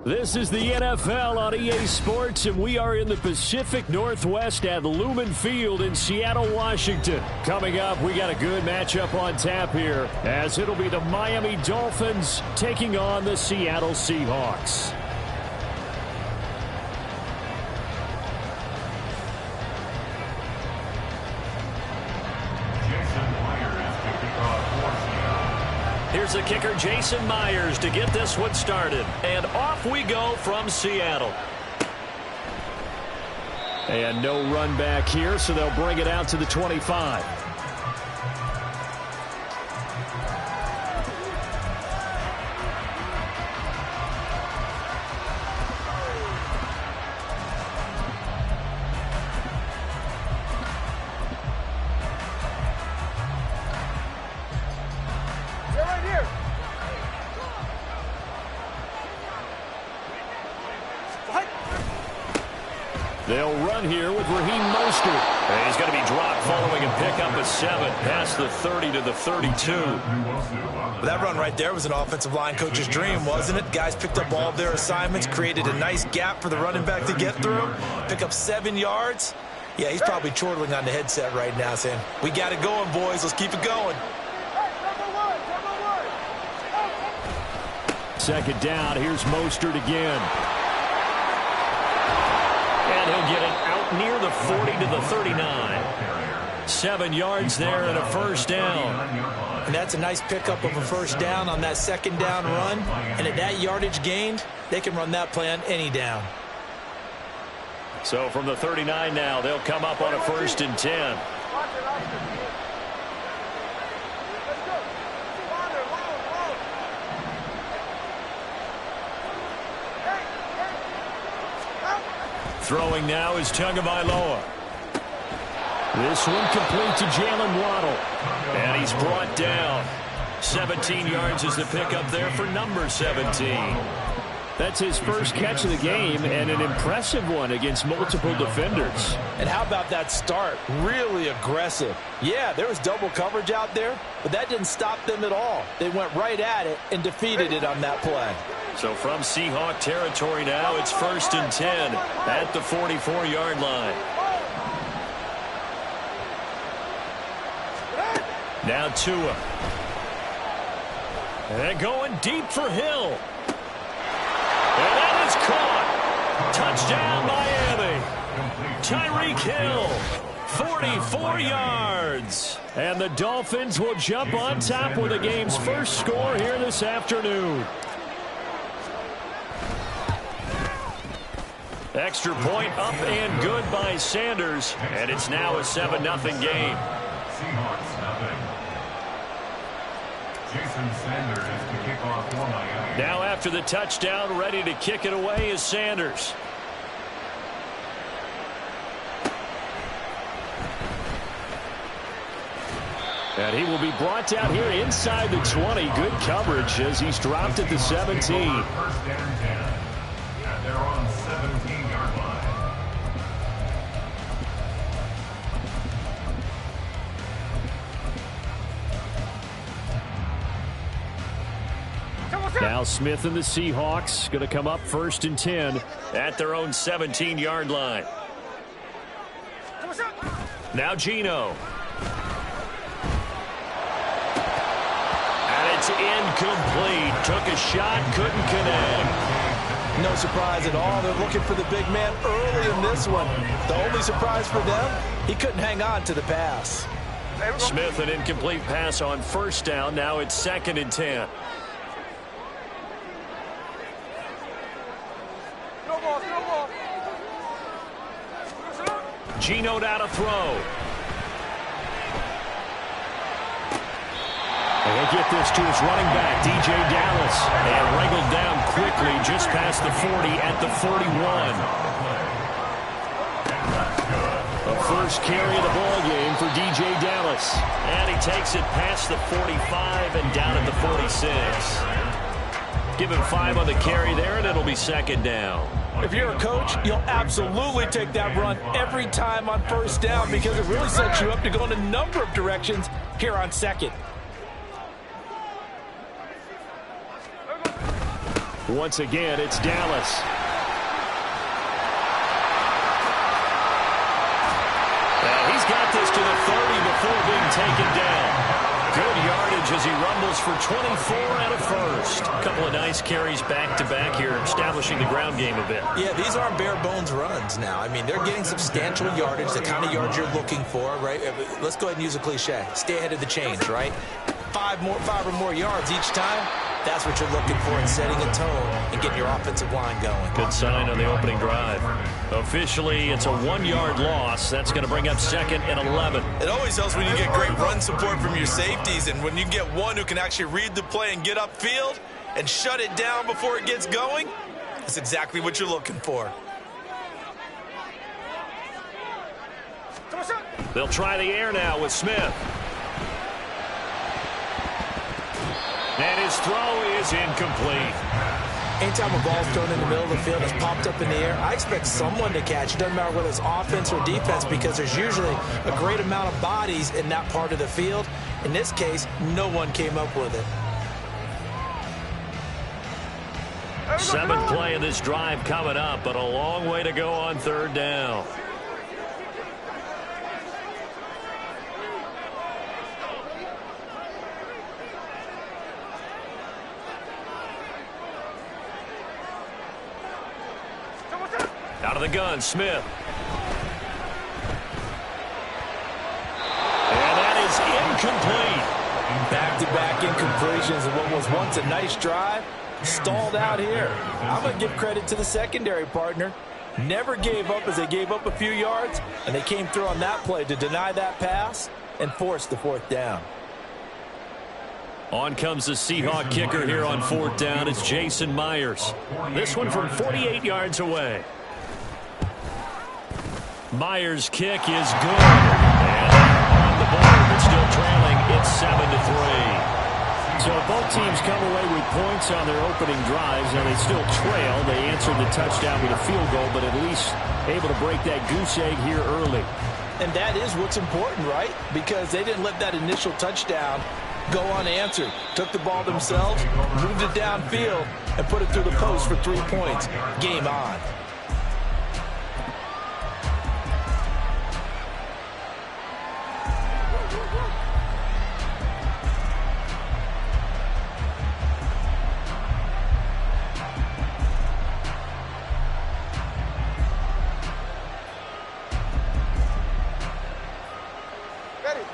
This is the NFL on EA Sports, and we are in the Pacific Northwest at Lumen Field in Seattle, Washington. Coming up, we got a good matchup on tap here, as it'll be the Miami Dolphins taking on the Seattle Seahawks. Here's the kicker, Jason Myers, to get this one started. And off we go from Seattle. And no run back here, so they'll bring it out to the 25. They'll run here with Raheem Mostert. And he's going to be dropped following a pickup of 7 past the 30 to the 32. That run right there was an offensive line coach's dream, wasn't it? Guys picked up all of their assignments, created a nice gap for the running back to get through, pick up 7 yards. Yeah, he's probably chortling on the headset right now saying, we got it going, boys. Let's keep it going. Second down. Here's Mostert again. And he'll get it out near the 40 to the 39. 7 yards there and a first down. And that's a nice pickup of a first down on that second down run. And at that yardage gained, they can run that play on any down. So from the 39 now, they'll come up on a 1st and 10. Throwing now is Tagovailoa. This one complete to Jalen Waddle. And he's brought down. 17 yards is the pickup there for number 17. That's his first catch of the game, and an impressive one against multiple defenders. And how about that start? Really aggressive. Yeah, there was double coverage out there, but that didn't stop them at all. They went right at it and defeated it on that play. So from Seahawk territory now, it's 1st and 10 at the 44-yard line. Now Tua. And going deep for Hill. And that is caught. Touchdown, Miami. Tyreek Hill, 44 yards. And the Dolphins will jump on top with the game's first score here this afternoon. Extra point up and good by Sanders. And it's now a 7-0 game. Seahawks nothing. Jason Sanders is to kick off for Miami. Now after the touchdown, ready to kick it away is Sanders. And he will be brought down here inside the 20. Good coverage as he's dropped at the 17. 1st and 10. And they're on 17-yard line. Now Smith and the Seahawks going to come up 1st and 10 at their own 17-yard line. Now Geno. And it's incomplete. Took a shot, couldn't connect. No surprise at all. They're looking for the big man early in this one. The only surprise for them, he couldn't hang on to the pass. Smith, an incomplete pass on 1st down. Now it's 2nd and 10. Geno down to throw. And he'll get this to his running back, DJ Dallas. And wrangled down quickly just past the 40 at the 41. The first carry of the ball game for DJ Dallas. And he takes it past the 45 and down at the 46. Give him 5 on the carry there, and it'll be 2nd down. If you're a coach, you'll absolutely take that run every time on 1st down because it really sets you up to go in a number of directions here on 2nd. Once again, it's Dallas. He's got this to the 30 before being taken down. Good yardage as he rumbles for 24 and a first. A couple of nice carries back-to-back here, establishing the ground game a bit. Yeah, these aren't bare-bones runs now. I mean, they're getting substantial yardage, the kind of yards you're looking for, right? Let's go ahead and use a cliche. Stay ahead of the chains, right? Five or more yards each time. That's what you're looking for in setting a tone and getting your offensive line going. Good sign on the opening drive. Officially, it's a 1-yard loss. That's going to bring up 2nd and 11. It always helps when you get great run support from your safeties, and when you get one who can actually read the play and get upfield and shut it down before it gets going, that's exactly what you're looking for. They'll try the air now with Smith. And his throw is incomplete. Anytime a ball's thrown in the middle of the field, it's popped up in the air, I expect someone to catch. It doesn't matter whether it's offense or defense, because there's usually a great amount of bodies in that part of the field. In this case, no one came up with it. 7th play of this drive coming up, but a long way to go on 3rd down. Out of the gun, Smith. And that is incomplete. Back-to-back incompletions of what was once a nice drive. Stalled out here. I'm going to give credit to the secondary partner. Never gave up as they gave up a few yards, and they came through on that play to deny that pass and force the 4th down. On comes the Seahawk kicker here on 4th down. It's Jason Myers. This one from 48 yards away. Myers' kick is good. And on the board, but still trailing. It's 7-3. So both teams come away with points on their opening drives. Now they still trail. They answered the touchdown with a field goal, but at least able to break that goose egg here early. And that is what's important, right? Because they didn't let that initial touchdown go unanswered. Took the ball themselves, moved it downfield, and put it through the post for 3 points. Game on.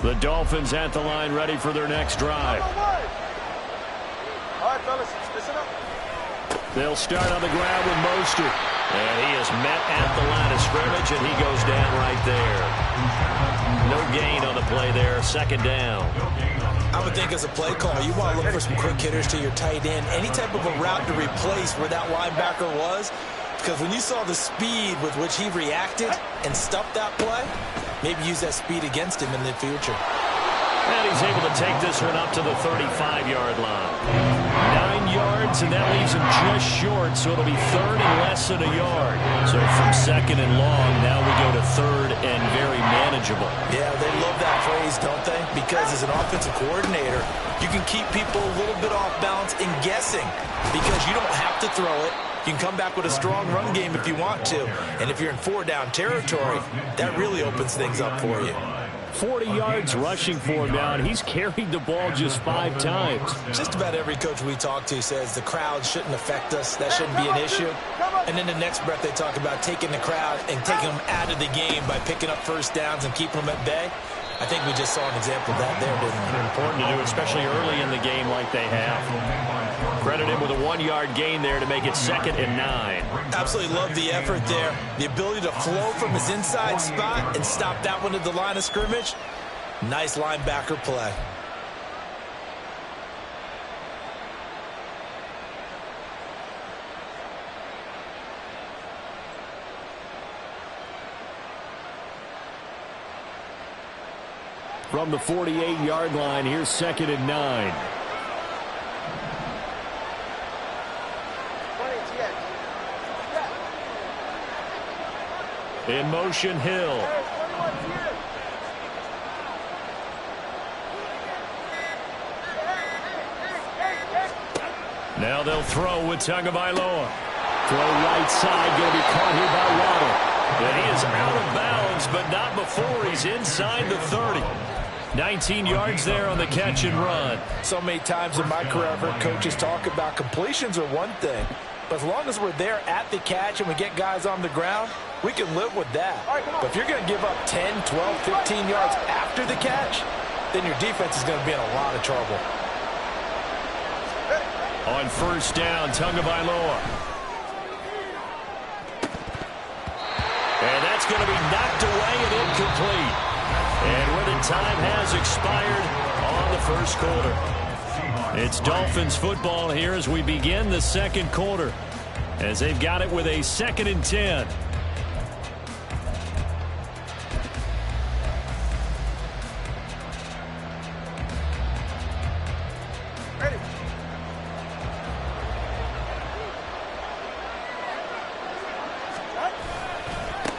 The Dolphins at the line, ready for their next drive. All right, fellas, listen up. They'll start on the ground with Mostert. And he is met at the line of scrimmage, and he goes down right there. No gain on the play there, 2nd down. I would think as a play call, you want to look for some quick hitters to your tight end. Any type of a route to replace where that linebacker was. Because when you saw the speed with which he reacted and stuffed that play, maybe use that speed against him in the future. And he's able to take this one up to the 35-yard line. 9 yards, and that leaves him just short, so it'll be 3rd and less than a yard. So from 2nd and long, now we go to 3rd and very manageable. Yeah, they love that phrase, don't they? Because as an offensive coordinator, you can keep people a little bit off balance and guessing because you don't have to throw it. You can come back with a strong run game if you want to. And if you're in 4-down territory, that really opens things up for you. 40 yards rushing for him now, and he's carried the ball just 5 times. Just about every coach we talk to says the crowd shouldn't affect us. That shouldn't be an issue. And then the next breath they talk about taking the crowd and taking them out of the game by picking up 1st downs and keeping them at bay. I think we just saw an example of that there, didn't we? Important to do, especially early in the game like they have. Credit him with a 1-yard gain there to make it 2nd and 9. Absolutely love the effort there. The ability to flow from his inside spot and stop that one at the line of scrimmage. Nice linebacker play. From the 48-yard line, here's 2nd and 9. In motion, Hill. Now they'll throw with Tagovailoa. Throw right side, going to be caught here by Waddle. And he is out of bounds, but not before he's inside the 30. 19 yards there on the catch and run. So many times in my career, I've heard coaches talk about completions are one thing, but as long as we're there at the catch and we get guys on the ground, we can live with that. But if you're going to give up 10, 12, 15 yards after the catch, then your defense is going to be in a lot of trouble. On first down, Tagovailoa. And that's going to be knocked away and incomplete. And where the time has expired on the first quarter. It's Dolphins football here as we begin the second quarter, as they've got it with a 2nd and 10.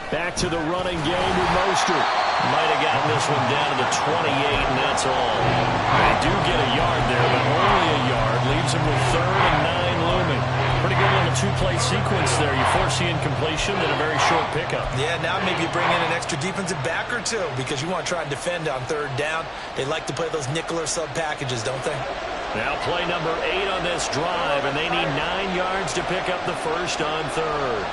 Back to the running game with Mostert. Might have gotten this one down to the 28, and that's all. They do get a yard there, but only a yard. Leaves them with 3rd and 9 looming. Pretty good little two-play sequence there. You force the incompletion, then a very short pickup. Yeah, now maybe you bring in an extra defensive back or two because you want to try and defend on 3rd down. They like to play those nickel or sub packages, don't they? Now play number 8 on this drive, and they need 9 yards to pick up the first on 3rd.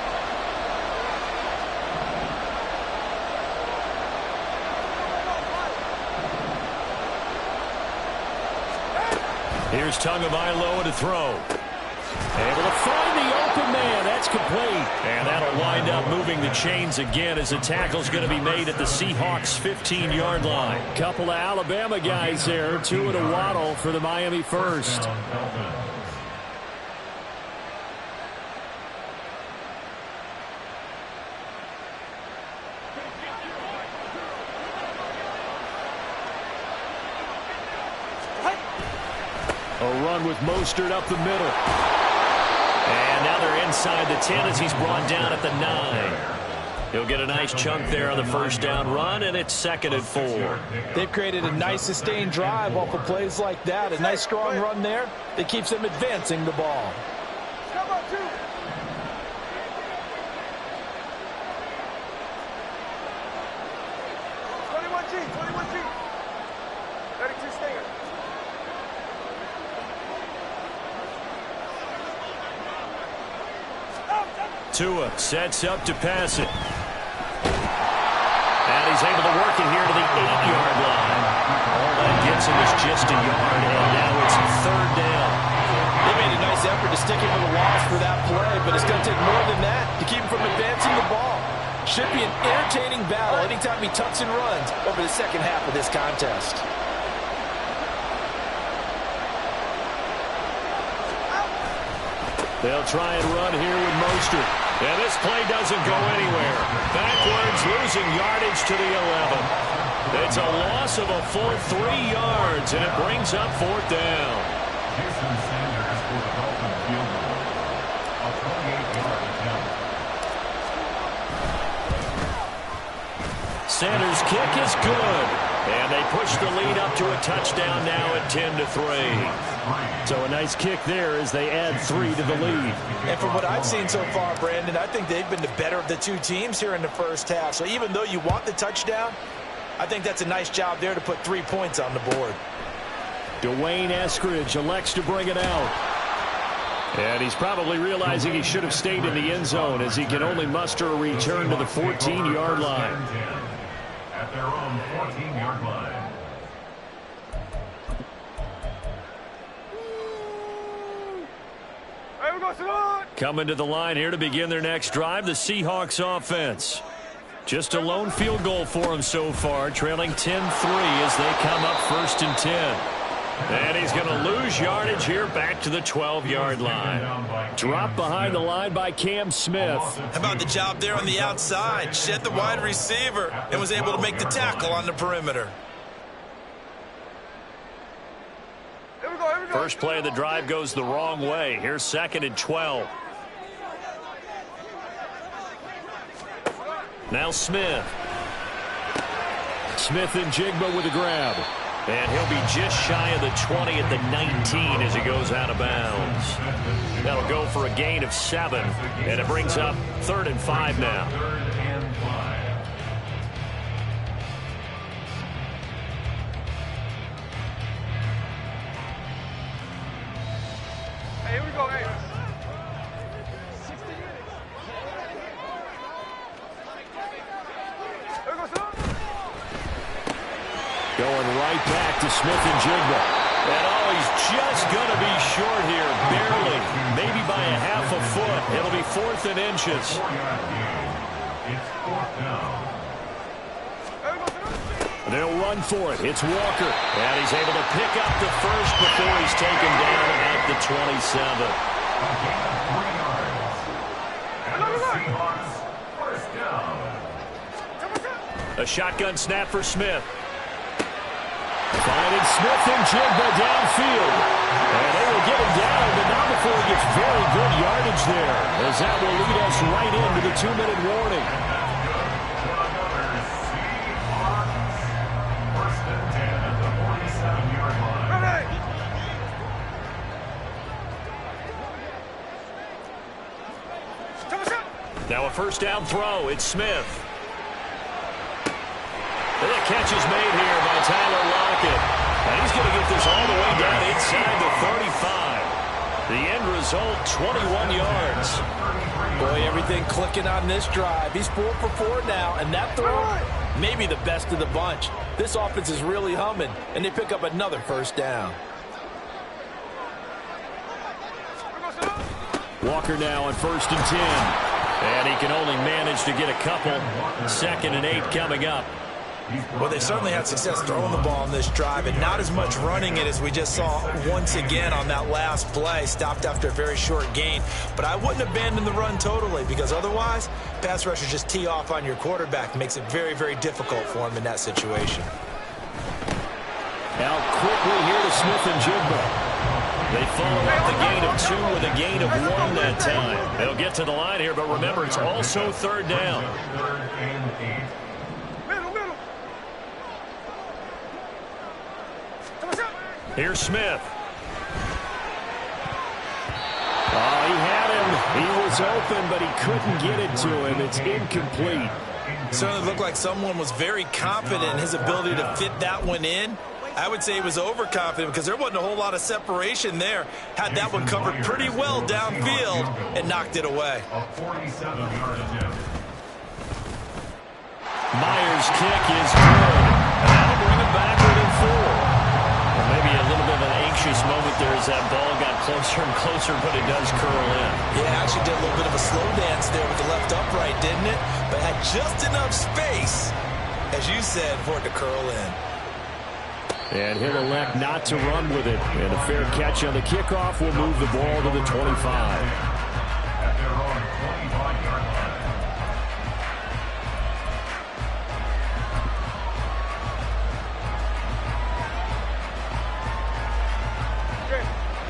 Here's Tagovailoa to throw. Able to find the open man. That's complete. And that'll wind up moving the chains again as the tackle's going to be made at the Seahawks' 15-yard line. Couple of Alabama guys there. 2 and a Waddle for the Miami first. A run with Mostert up the middle. And now they're inside the 10 as he's brought down at the 9. He'll get a nice chunk there on the first down run, and it's 2nd and 4. They've created a nice sustained drive off of plays like that. A nice strong run there that keeps them advancing the ball. Come on, 2. 21G. 32 Stinger. Tua sets up to pass it. And he's able to work it here to the 8-yard line. All that gets him is just a yard, and now it's 3rd down. They made a nice effort to stick him with a loss for that play, but it's going to take more than that to keep him from advancing the ball. Should be an entertaining battle anytime he tucks and runs over the second half of this contest. They'll try and run here with Mostert. And this play doesn't go anywhere. Backwards, losing yardage to the 11. It's a loss of a full 3 yards, and it brings up 4th down. Jason Sanders for the Dolphins field goal. A 28-yard attempt. Sanders' kick is good. And they push the lead up to a touchdown now at 10-3. So a nice kick there as they add 3 to the lead. And from what I've seen so far, Brandon, I think they've been the better of the 2 teams here in the first half. So even though you want the touchdown, I think that's a nice job there to put 3 points on the board. Dwayne Eskridge elects to bring it out. And he's probably realizing he should have stayed in the end zone as he can only muster a return to the 14-yard line. At their own 14-yard line. Coming to the line here to begin their next drive, the Seahawks offense. Just a lone field goal for them so far, trailing 10-3 as they come up 1st and 10. And he's going to lose yardage here back to the 12-yard line. Dropped behind the line by Cam Smith. How about the job there on the outside? Shed the wide receiver and was able to make the tackle on the perimeter. First play of the drive goes the wrong way. Here's 2nd and 12. Now Smith. Smith and Jigba with a grab. And he'll be just shy of the 20 at the 19 as he goes out of bounds. That'll go for a gain of 7, and it brings up 3rd and 5 now. Hey, here we go, hey. 60 minutes. Here we go, son. Going right back to Smith and Jigba. And oh, he's just going to be short here, barely. Maybe by a half a foot. It'll be 4th and inches. It's 4th down. They'll run for it. It's Walker. And he's able to pick up the first before he's taken down at the 27. A gain of 3 yards. And the Seahawks, 1st down. A shotgun snap for Smith. Finding Smith and Jigba downfield. And they will get him down, but not before he gets very good yardage there, as that will lead us right into the 2-minute warning. Now a 1st down throw. It's Smith. And the catch is made here by Tyler Lockett. And he's going to get this all the way down inside the 35. The end result, 21 yards. Boy, everything clicking on this drive. He's 4 for 4 now, and that throw, maybe the best of the bunch. This offense is really humming, and they pick up another 1st down. Walker now on 1st and 10. And he can only manage to get a couple. 2nd and 8 coming up. Well, they certainly had success throwing the ball on this drive, and not as much running it as we just saw once again on that last play. Stopped after a very short gain. But I wouldn't abandon the run totally, because otherwise, pass rushers just tee off on your quarterback. Makes it very, very difficult for him in that situation. Now quickly here to Smith and Jigba. They follow up the gain of 2 with a gain of 1 that time. They'll get to the line here, but remember, it's also 3rd down. 3rd and 8. Here's Smith. Oh, he had him. He was open, but he couldn't get it to him. It's incomplete. Certainly looked like someone was very confident in his ability to fit that one in. I would say he was overconfident because there wasn't a whole lot of separation there. Had that one covered pretty well downfield and knocked it away. A 47-yard attempt. Myers' kick is good. And that'll bring him backward in 4. Maybe a little bit of an anxious moment there as that ball got closer and closer, but it does curl in. Yeah, actually did a little bit of a slow dance there with the left upright, didn't it? But had just enough space, as you said, for it to curl in. And he'll elect not to run with it. And a fair catch on the kickoff will move the ball to the 25. At their own 25-yard line.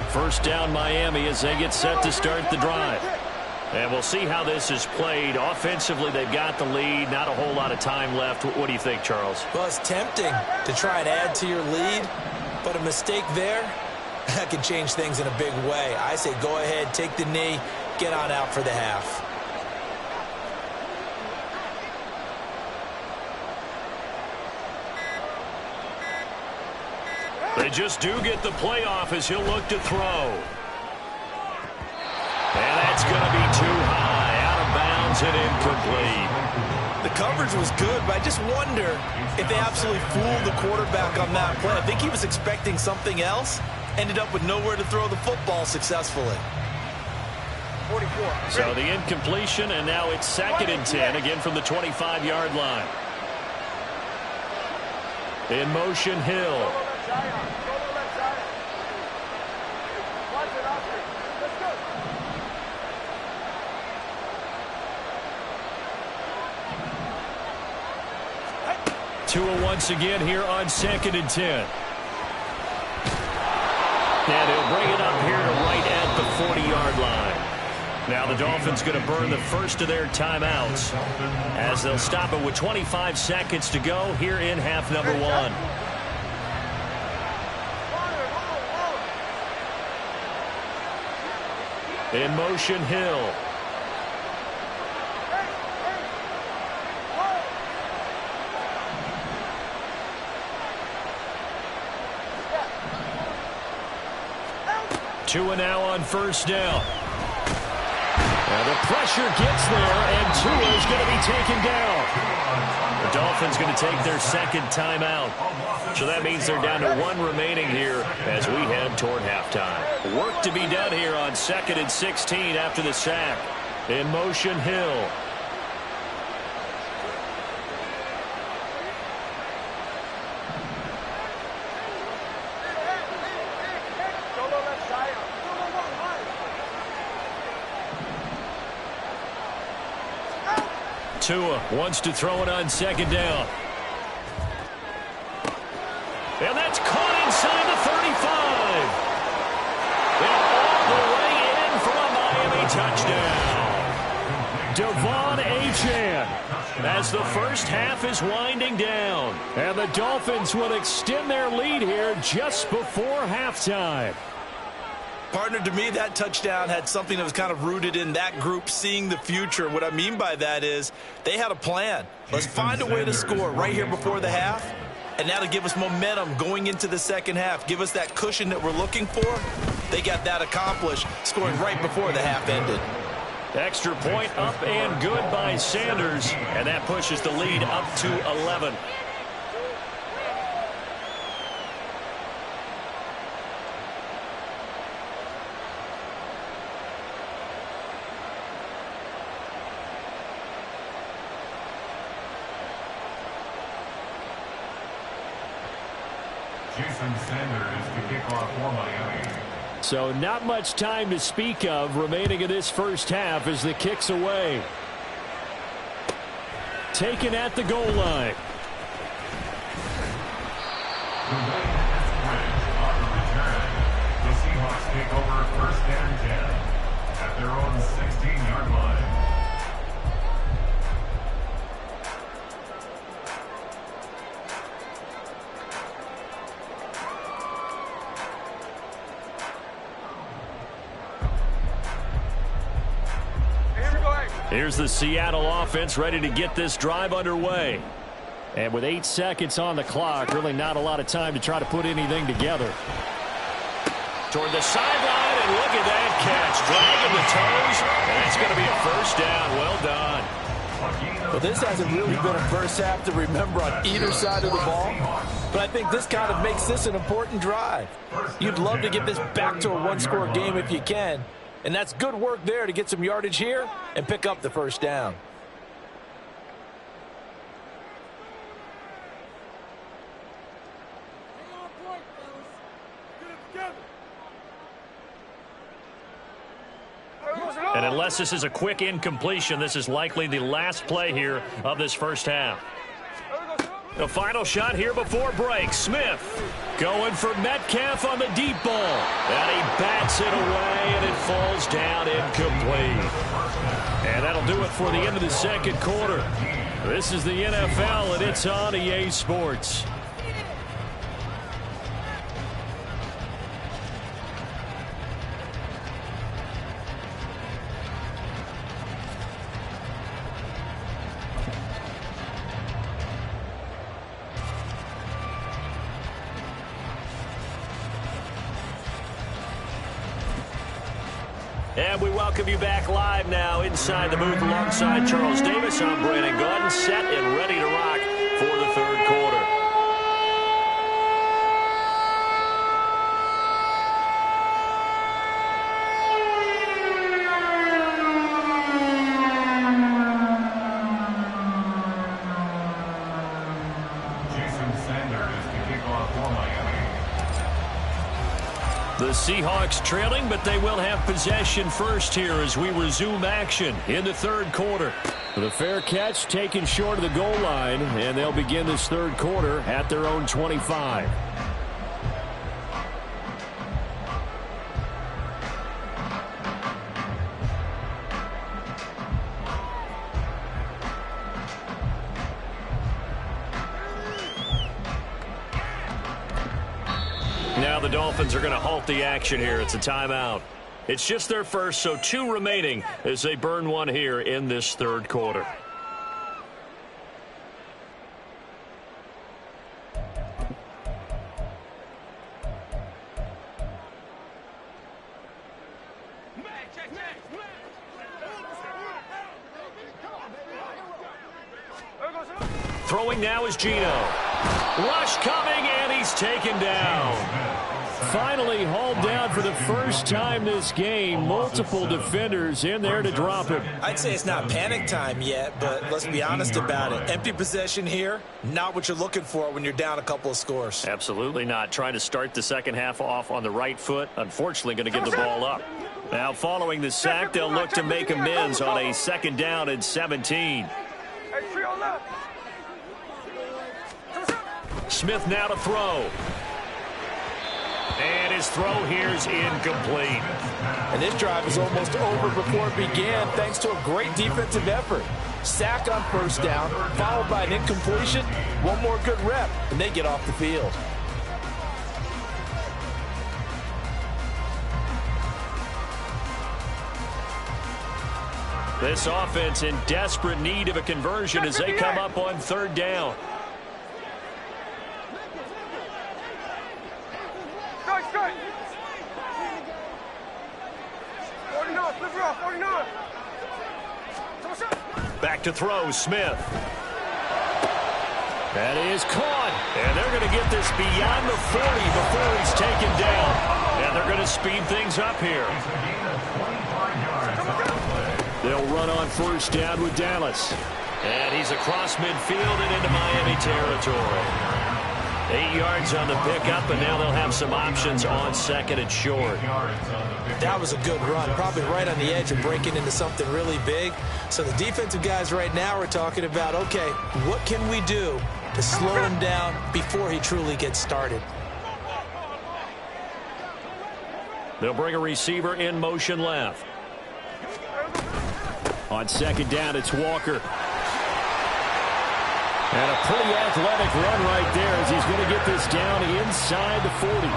First down Miami as they get set to start the drive. And we'll see how this is played. Offensively, they've got the lead. Not a whole lot of time left. What do you think, Charles? Well, it's tempting to try and add to your lead, but a mistake there, that can change things in a big way. I say go ahead, take the knee, get on out for the half. They just do get the playoff as he'll look to throw. And that's going to be too high, out of bounds and incomplete. The coverage was good, but I just wonder if they absolutely fooled the quarterback on that play. I think he was expecting something else, ended up with nowhere to throw the football successfully. 44. So the incompletion, and now it's 2nd and 10, again from the 25-yard line. In motion, Hill. Tua once again here on 2nd and 10. And he'll bring it up here to right at the 40-yard line. Now the Dolphins going to burn the first of their timeouts as they'll stop it with 25 seconds to go here in half number 1. In motion, Hill. Tua now on first down. And the pressure gets there, and Tua is going to be taken down. The Dolphins going to take their second timeout. So that means they're down to one remaining here as we head toward halftime. Work to be done here on 2nd and 16 after the sack. In motion, Hill. Tua wants to throw it on second down. And that's caught inside the 35. And all the way in for a Miami touchdown. Devon Achane as the first half is winding down. And the Dolphins will extend their lead here just before halftime. Partner, to me, that touchdown had something that was kind of rooted in that group seeing the future. What I mean by that is they had a plan. Let's find a way to score right here before the half, and that'll give us momentum going into the second half. Give us that cushion that we're looking for. They got that accomplished, scoring right before the half ended. Extra point up and good by Sanders, and that pushes the lead up to 11. So not much time to speak of remaining in this first half as the kick's away. Taken at the goal line. The Seahawks take over 1st and 10 at their own 16-yard line. Here's the Seattle offense ready to get this drive underway. And with 8 seconds on the clock, really not a lot of time to try to put anything together. Toward the sideline, and look at that catch. Dragging the toes, and it's going to be a first down. Well done. Well, this hasn't really been a first half to remember on either side of the ball, but I think this kind of makes this an important drive. You'd love to get this back to a one-score game if you can, and that's good work there to get some yardage here and pick up the first down. And unless this is a quick incompletion, this is likely the last play here of this first half. The final shot here before break. Smith going for Metcalf on the deep ball. And he bats it away, and it falls down incomplete. And that'll do it for the end of the second quarter. This is the NFL, and it's on EA Sports. And we welcome you back live now inside the booth alongside Charles Davis. I'm Brandon Gordon, set and ready to rock for the third quarter. The Seahawks trailing, but they will have possession first here as we resume action in the third quarter. The fair catch taken short of the goal line, and they'll begin this third quarter at their own 25. Now the Dolphins are going to halt the action here. It's a timeout. It's just their first, so 2 remaining as they burn one here in this third quarter. Throwing now is Gino. Rush coming, and he's taken down. Finally hauled down for the first time this game. Multiple defenders in there to drop him. I'd say it's not panic time yet, but let's be honest about it. Empty possession here, not what you're looking for when you're down a couple of scores. Absolutely not. Trying to start the second half off on the right foot. Unfortunately, going to give the ball up. Now, following the sack, they'll look to make amends on a 2nd down and 17. Smith now to throw. And his throw here is incomplete. And this drive is almost over before it began thanks to a great defensive effort. Sack on 1st down, followed by an incompletion. One more good rep, and they get off the field. This offense in desperate need of a conversion as they come up on 3rd down. Back to throw, Smith. That is caught. And they're going to get this beyond the 40 before he's taken down. And they're going to speed things up here. They'll run on 1st down with Dallas. And he's across midfield and into Miami territory. 8 yards on the pickup, and now they'll have some options on 2nd and short. That was a good run, probably right on the edge of breaking into something really big. So the defensive guys right now are talking about, okay, what can we do to slow him down before he truly gets started? They'll bring a receiver in motion left. On 2nd down, it's Walker. And a pretty athletic run right there as he's going to get this down inside the 40.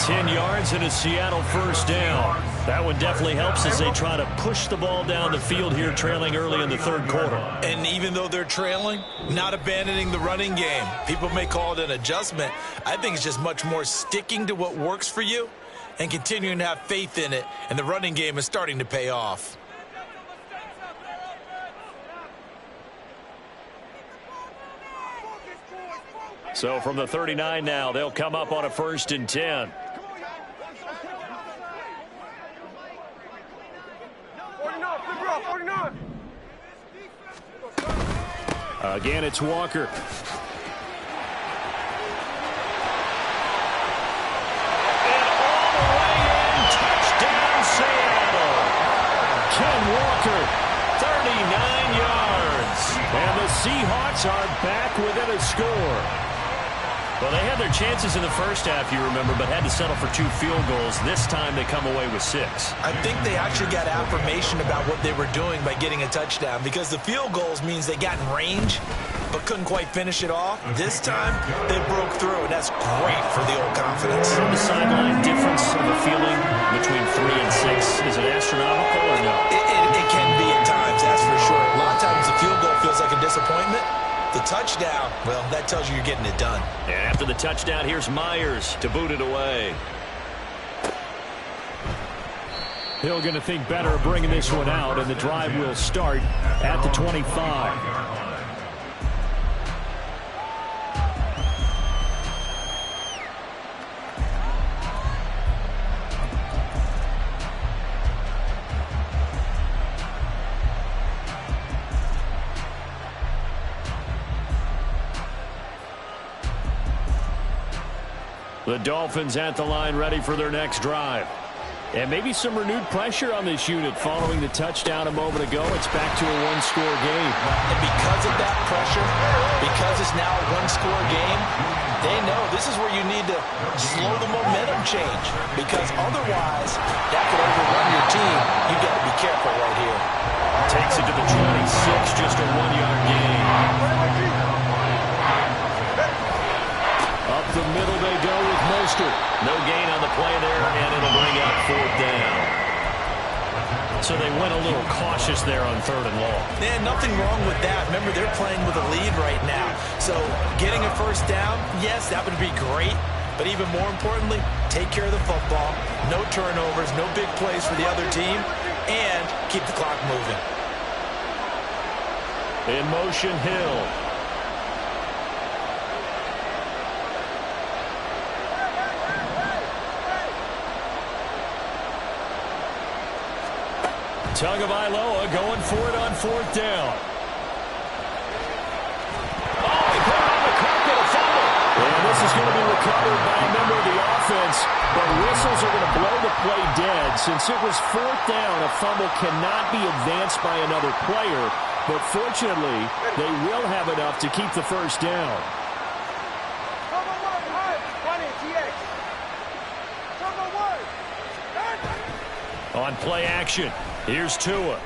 10 yards and a Seattle 1st down. That one definitely helps as they try to push the ball down the field here, trailing early in the 3rd quarter. And even though they're trailing, not abandoning the running game. People may call it an adjustment. I think it's just much more sticking to what works for you and continuing to have faith in it. And the running game is starting to pay off. So from the 39 now, they'll come up on a 1st and 10. Again, it's Walker. And all the way in, touchdown Seattle. Ken Walker, 39 yards. And the Seahawks are back within a score. Well, they had their chances in the 1st half, you remember, but had to settle for 2 field goals. This time they come away with 6. I think they actually got affirmation about what they were doing by getting a touchdown, because the field goals means they got in range but couldn't quite finish it off. This time they broke through, and that's great for the old confidence. The sideline difference of a feeling between 3 and 6, is it astronomical or no? It can be at times, that's for sure. A lot of times the field goal feels like a disappointment. The touchdown, well, that tells you you're getting it done. And after the touchdown, here's Myers to boot it away. Hill going to think better of bringing this one out, and the drive will start at the 25. The Dolphins at the line ready for their next drive. And maybe some renewed pressure on this unit following the touchdown a moment ago. It's back to a 1-score game. And because of that pressure, because it's now a 1-score game, they know this is where you need to slow the momentum change. Because otherwise, that could overrun your team. You've got to be careful right here. Takes it to the 26, just a 1-yard gain. Up the middle they go with Mostert. No gain on the play there, and it'll bring up 4th down. went a little cautious there on 3rd and long. And nothing wrong with that. Remember, they're playing with a lead right now. So getting a first down, yes, that would be great. But even more importantly, take care of the football. No turnovers, no big plays for the other team. And keep the clock moving. In motion, Hill. Tagovailoa going for it on 4th down. Oh, he put it on the carpet, a fumble. And this is going to be recovered by a member of the offense. But whistles are going to blow the play dead. Since it was 4th down, a fumble cannot be advanced by another player. But fortunately, they will have enough to keep the first down. On play action, here's Tua.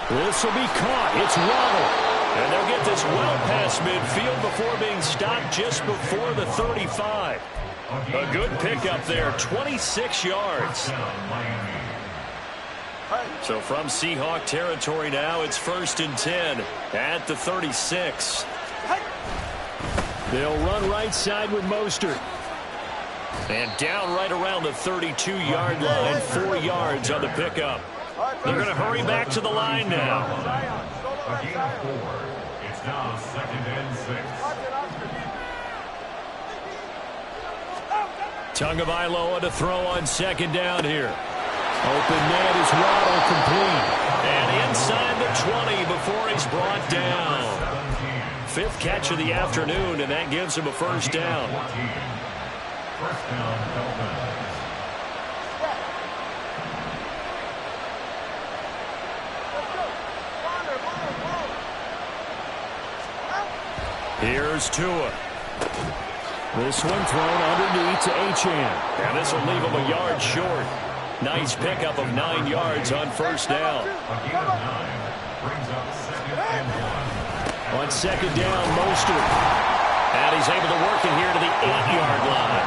This will be caught. It's Waddle. And they'll get this well past midfield before being stopped just before the 35. A good pickup there, 26 yards. So from Seahawk territory now, it's 1st and 10 at the 36. They'll run right side with Mostert. And down right around the 32-yard line, 4 yards on the pickup. They're going to hurry back to the line now. A gain of 4. It's now 2nd and 6. Tagovailoa to throw on 2nd down here. Open man is Waddle, complete. And inside the 20 before he's brought down. 5th catch of the afternoon, and that gives him a first down. First down, Dolphins. Here's Tua. This one thrown underneath to Achane. And this will leave him a yard short. Nice pickup of 9 yards on 1st down. A gain of 9 brings up 2nd and 1. On 2nd down, Mostert. And he's able to work it here to the 8-yard line.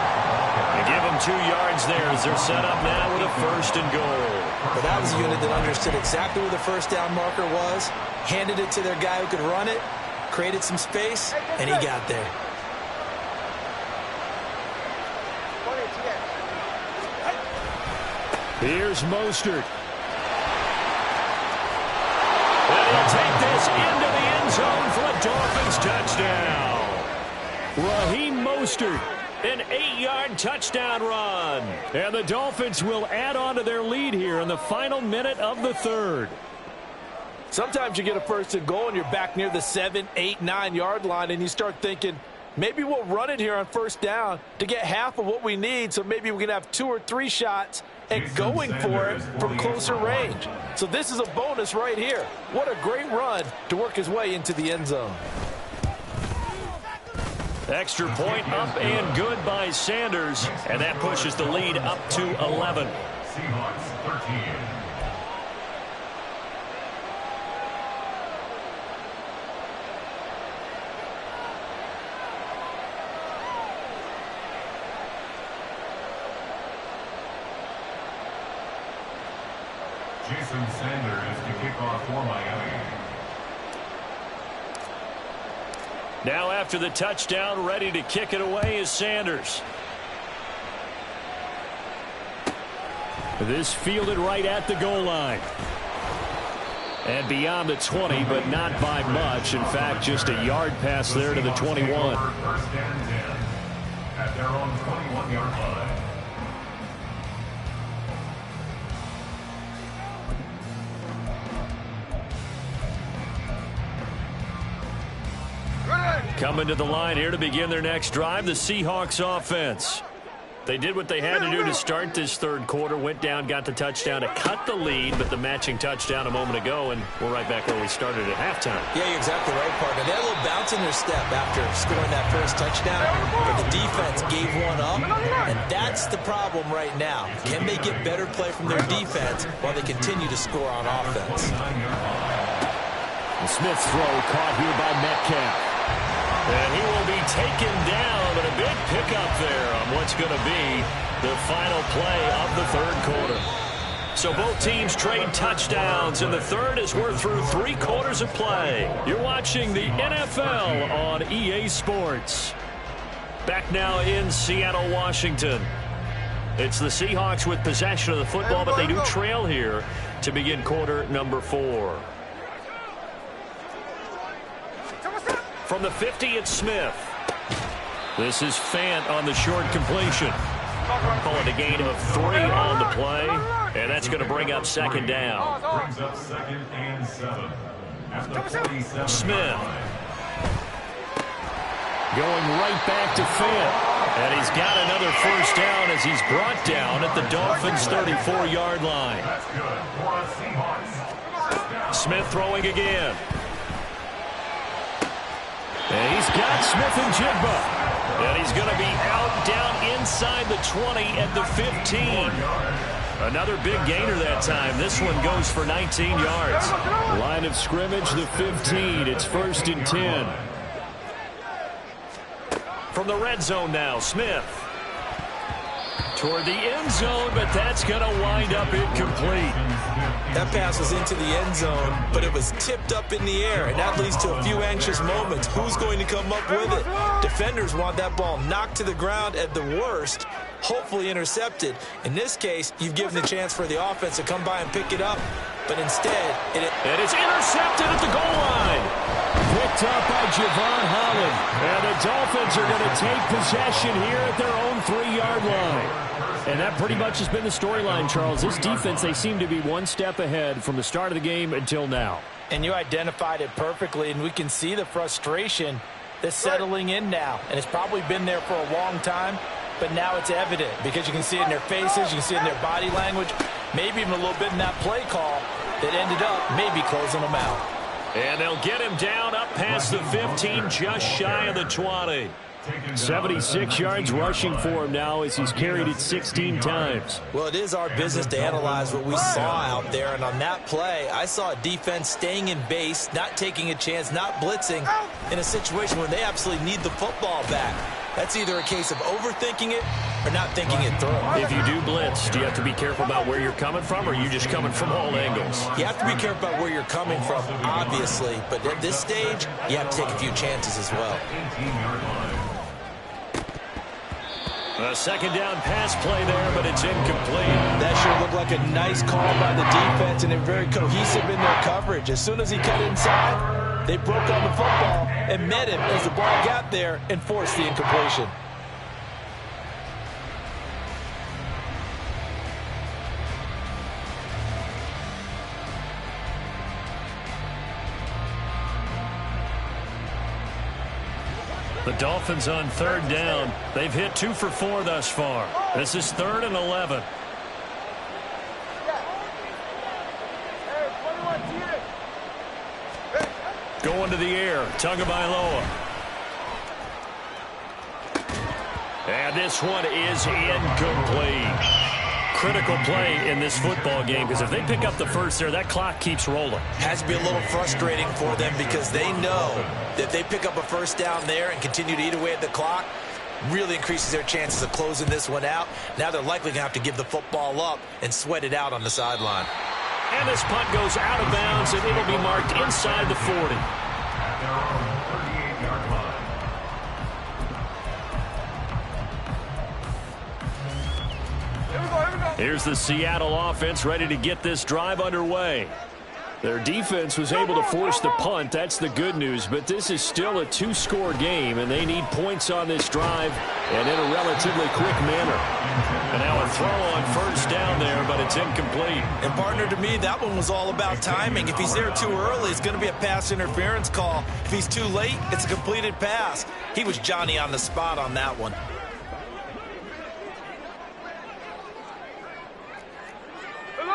And give him 2 yards there as they're set up now with a 1st and goal. But that was a unit that understood exactly where the first down marker was, handed it to their guy who could run it, created some space, and he got there. Here's Mostert. And he'll take this into the end zone for a Dolphins touchdown. Raheem Mostert, an 8-yard touchdown run. And the Dolphins will add on to their lead here in the final minute of the 3rd. Sometimes you get a 1st and goal and you're back near the 7, 8, 9-yard line and you start thinking, maybe we'll run it here on 1st down to get half of what we need, so maybe we can have 2 or 3 shots and going for it from closer range. So this is a bonus right here. What a great run to work his way into the end zone. Extra point up and good by Sanders, and that pushes the lead up to 11. Seahawks 13. Jason Sanders to kick off for Miami. Now after the touchdown, ready to kick it away is Sanders. This fielded right at the goal line. And beyond the 20, but not by much. In fact, just a yard pass there to the 21. First and 10 at their own 21-yard line. Coming to the line here to begin their next drive, the Seahawks offense. They did what they had to do to start this 3rd quarter, went down, got the touchdown to cut the lead, but the matching touchdown a moment ago, and we're right back where we started at halftime. Yeah, you're exactly right, partner. They had a little bounce in their step after scoring that first touchdown, but the defense gave one up, and that's the problem right now. Can they get better play from their defense while they continue to score on offense? The Smith throw caught here by Metcalf. And he will be taken down, but a big pickup there on what's going to be the final play of the 3rd quarter. So both teams trade touchdowns, and the third as we're through 3 quarters of play. You're watching the NFL on EA Sports. Back now in Seattle, Washington. It's the Seahawks with possession of the football, but they do trail here to begin quarter number 4. From the 50, it's Smith. This is Fant on the short completion. Call it a gain of 3 on the play, and that's going to bring up second down. Brings up 2nd and 7. At the 47. Smith. Going right back to Fant. And he's got another first down as he's brought down at the Dolphins' 34-yard line. That's good for the Seahawks. Smith throwing again. And he's got Smith and Jigba. And he's going to be out down inside the 20 at the 15. Another big gainer that time. This one goes for 19 yards. Line of scrimmage, the 15. It's 1st and 10. From the red zone now, Smith. Toward the end zone, but that's going to wind up incomplete. That pass was into the end zone, but it was tipped up in the air, and that leads to a few anxious moments. Who's going to come up with it? Defenders want that ball knocked to the ground at the worst, hopefully intercepted. In this case, you've given the chance for the offense to come by and pick it up, but instead, and it's intercepted at the goal line. Picked up by Javon Holland. And the Dolphins are going to take possession here at their own 3-yard line. And that pretty much has been the storyline, Charles. This defense, they seem to be one step ahead from the start of the game until now. And you identified it perfectly, and we can see the frustration that's settling in now. And it's probably been there for a long time, but now it's evident because you can see it in their faces, you can see it in their body language, maybe even a little bit in that play call that ended up maybe closing them out. And they'll get him down up past the 15, just shy of the 20. 76 yards rushing for him now as he's carried it 16 times. Well, it is our business to analyze what we saw out there, and on that play, I saw a defense staying in base, not taking a chance, not blitzing in a situation where they absolutely need the football back. That's either a case of overthinking it or not thinking it through. If you do blitz, do you have to be careful about where you're coming from, or are you just coming from all angles? You have to be careful about where you're coming from, obviously, but at this stage, you have to take a few chances as well. A second down pass play there, but it's incomplete. That sure looked like a nice call by the defense, and they're very cohesive in their coverage. As soon as he cut inside, they broke on the football and met him as the ball got there and forced the incompletion. The Dolphins on 3rd down. They've hit 2 for 4 thus far. This is 3rd and 11. Going to the air, Tagovailoa. And this one is incomplete. Critical play in this football game, because if they pick up the first there, that clock keeps rolling. Has to be a little frustrating for them because they know that if they pick up a first down there and continue to eat away at the clock, really increases their chances of closing this one out. Now they're likely going to have to give the football up and sweat it out on the sideline. And this punt goes out of bounds, and it'll be marked inside the 40. At their own 38-yard line. Here's the Seattle offense ready to get this drive underway. Their defense was able to force the punt. That's the good news. But this is still a 2-score game, and they need points on this drive and in a relatively quick manner. And now a throw on 1st down there, but it's incomplete. And, partner, to me, that one was all about timing. If he's there too early, it's going to be a pass interference call. If he's too late, it's a completed pass. He was Johnny on the spot on that one.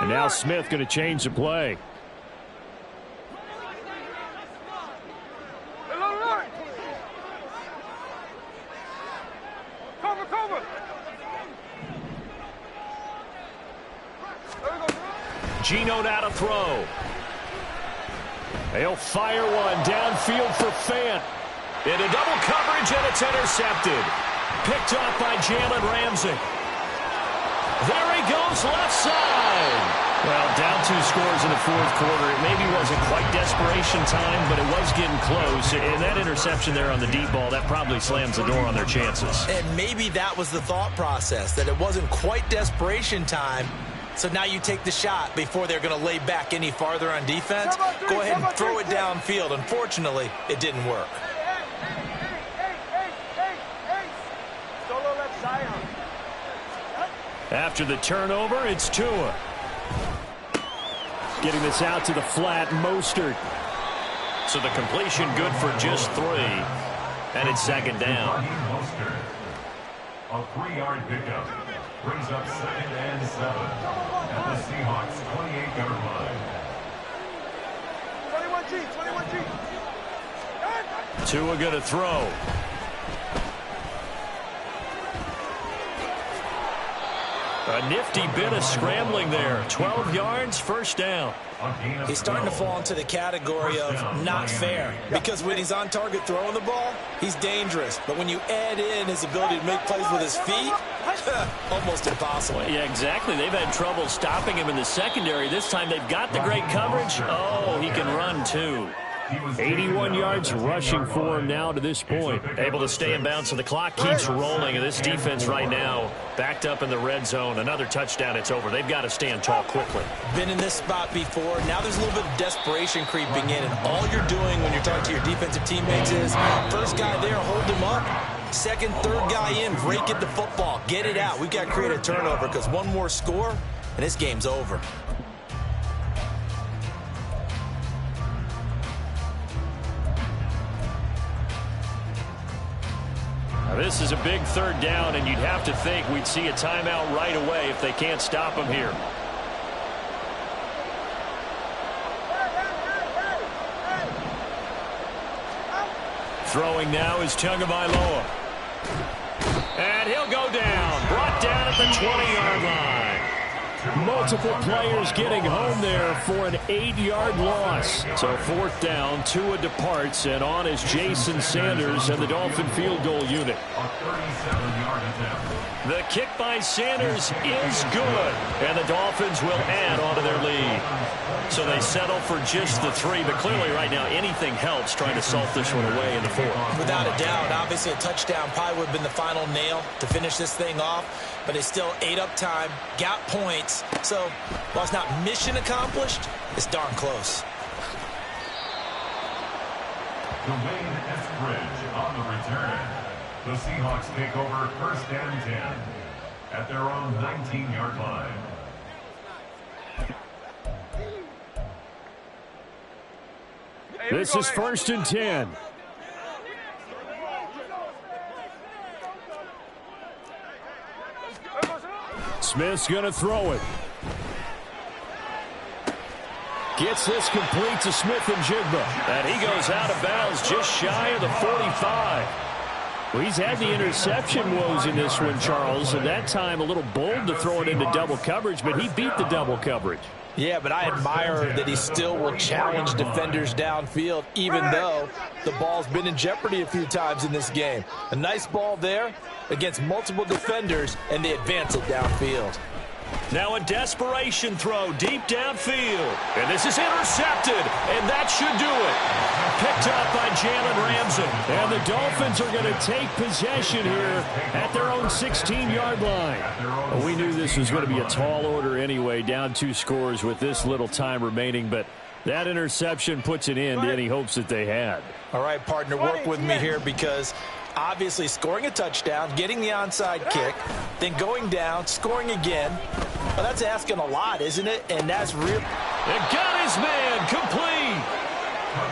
And now Smith going to change the play. Geno now to throw. They'll fire one downfield for Fant. Into double coverage, and it's intercepted. Picked off by Jalen Ramsey. There he goes, left side. Well, down 2 scores in the fourth quarter. It maybe wasn't quite desperation time, but it was getting close. And that interception there on the deep ball, that probably slams the door on their chances. And maybe that was the thought process, that it wasn't quite desperation time. So now you take the shot before they're going to lay back any farther on defense. Go ahead and throw it downfield. Unfortunately, it didn't work. After the turnover, it's Tua. Getting this out to the flat, Mostert. So the completion good for just 3. And it's second down. A 3-yard pickup brings up 2nd and 7 at the Seahawks 28-yard line. 21G. Tua going to throw. A nifty bit of scrambling there. 12 yards, first down. He's starting to fall into the category of not fair, because when he's on target throwing the ball, he's dangerous. But when you add in his ability to make plays with his feet, almost impossible. Well, yeah, exactly. They've had trouble stopping him in the secondary. This time they've got the great coverage. Oh, he can run too. 81 yards rushing for him now to this point. Able to stay in bounds, so the clock keeps rolling. And this defense right now backed up in the red zone. Another touchdown, it's over. They've got to stand tall quickly. Been in this spot before. Now there's a little bit of desperation creeping in. And all you're doing when you're talking to your defensive teammates is, first guy there, hold him up. Second, third guy in, break it the football. Get it out. We've got to create a turnover, because one more score, and this game's over. Now, this is a big third down, and you'd have to think we'd see a timeout right away if they can't stop him here. Throwing now is Tagovailoa. And he'll go down. Brought down at the 20-yard line. Multiple players getting home there for an 8-yard loss. So fourth down, Tua departs, and on is Jason Sanders and the Dolphin field goal unit. The kick by Sanders is good, and the Dolphins will add onto their lead. So they settle for just the 3, but clearly right now anything helps trying to salt this one away in the fourth. Without a doubt, obviously a touchdown probably would have been the final nail to finish this thing off, but they still ate up time, got points. So while it's not mission accomplished, it's darn close. Dwayne Eskridge on the return. The Seahawks take over 1st and 10 at their own 19-yard line. This is 1st and 10. Smith's going to throw it. Gets this complete to Smith and Jigba. And he goes out of bounds just shy of the 45. Well, he's had the interception woes in this one, Charles, and that time a little bold to throw it into double coverage, but he beat the double coverage. Yeah, but I admire that he still will challenge defenders downfield, even though the ball's been in jeopardy a few times in this game. A nice ball there against multiple defenders, and they advance it downfield. Now a desperation throw deep downfield. And this is intercepted, and that should do it. Picked up by Jalen Ramsey. And the Dolphins are going to take possession here at their own 16-yard line. Well, we knew this was going to be a tall order anyway, down 2 scores with this little time remaining, but that interception puts an end to any hopes that they had. All right, partner, work with me here, because obviously scoring a touchdown, getting the onside kick, then going down, scoring again. Well, that's asking a lot, isn't it? And that's real. It got his man complete.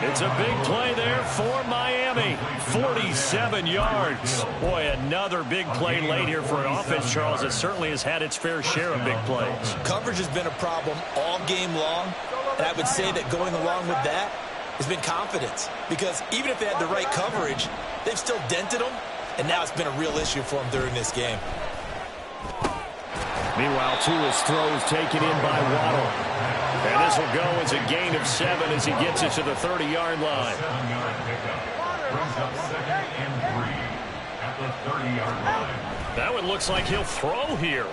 It's a big play there for Miami. 47 yards. Boy, another big play late here for an offense, Charles, that certainly has had its fair share of big plays. Coverage has been a problem all game long, and I would say that going along with that has been confidence, because even if they had the right coverage, they've still dented them, and now it's been a real issue for them during this game. Meanwhile, Tua's throw is taken in by Waddle. And this will go as a gain of 7 as he gets it to the 30-yard line. 7-yard pickup brings up 2nd and 3 at the 30-yard line. That one looks like he'll throw here.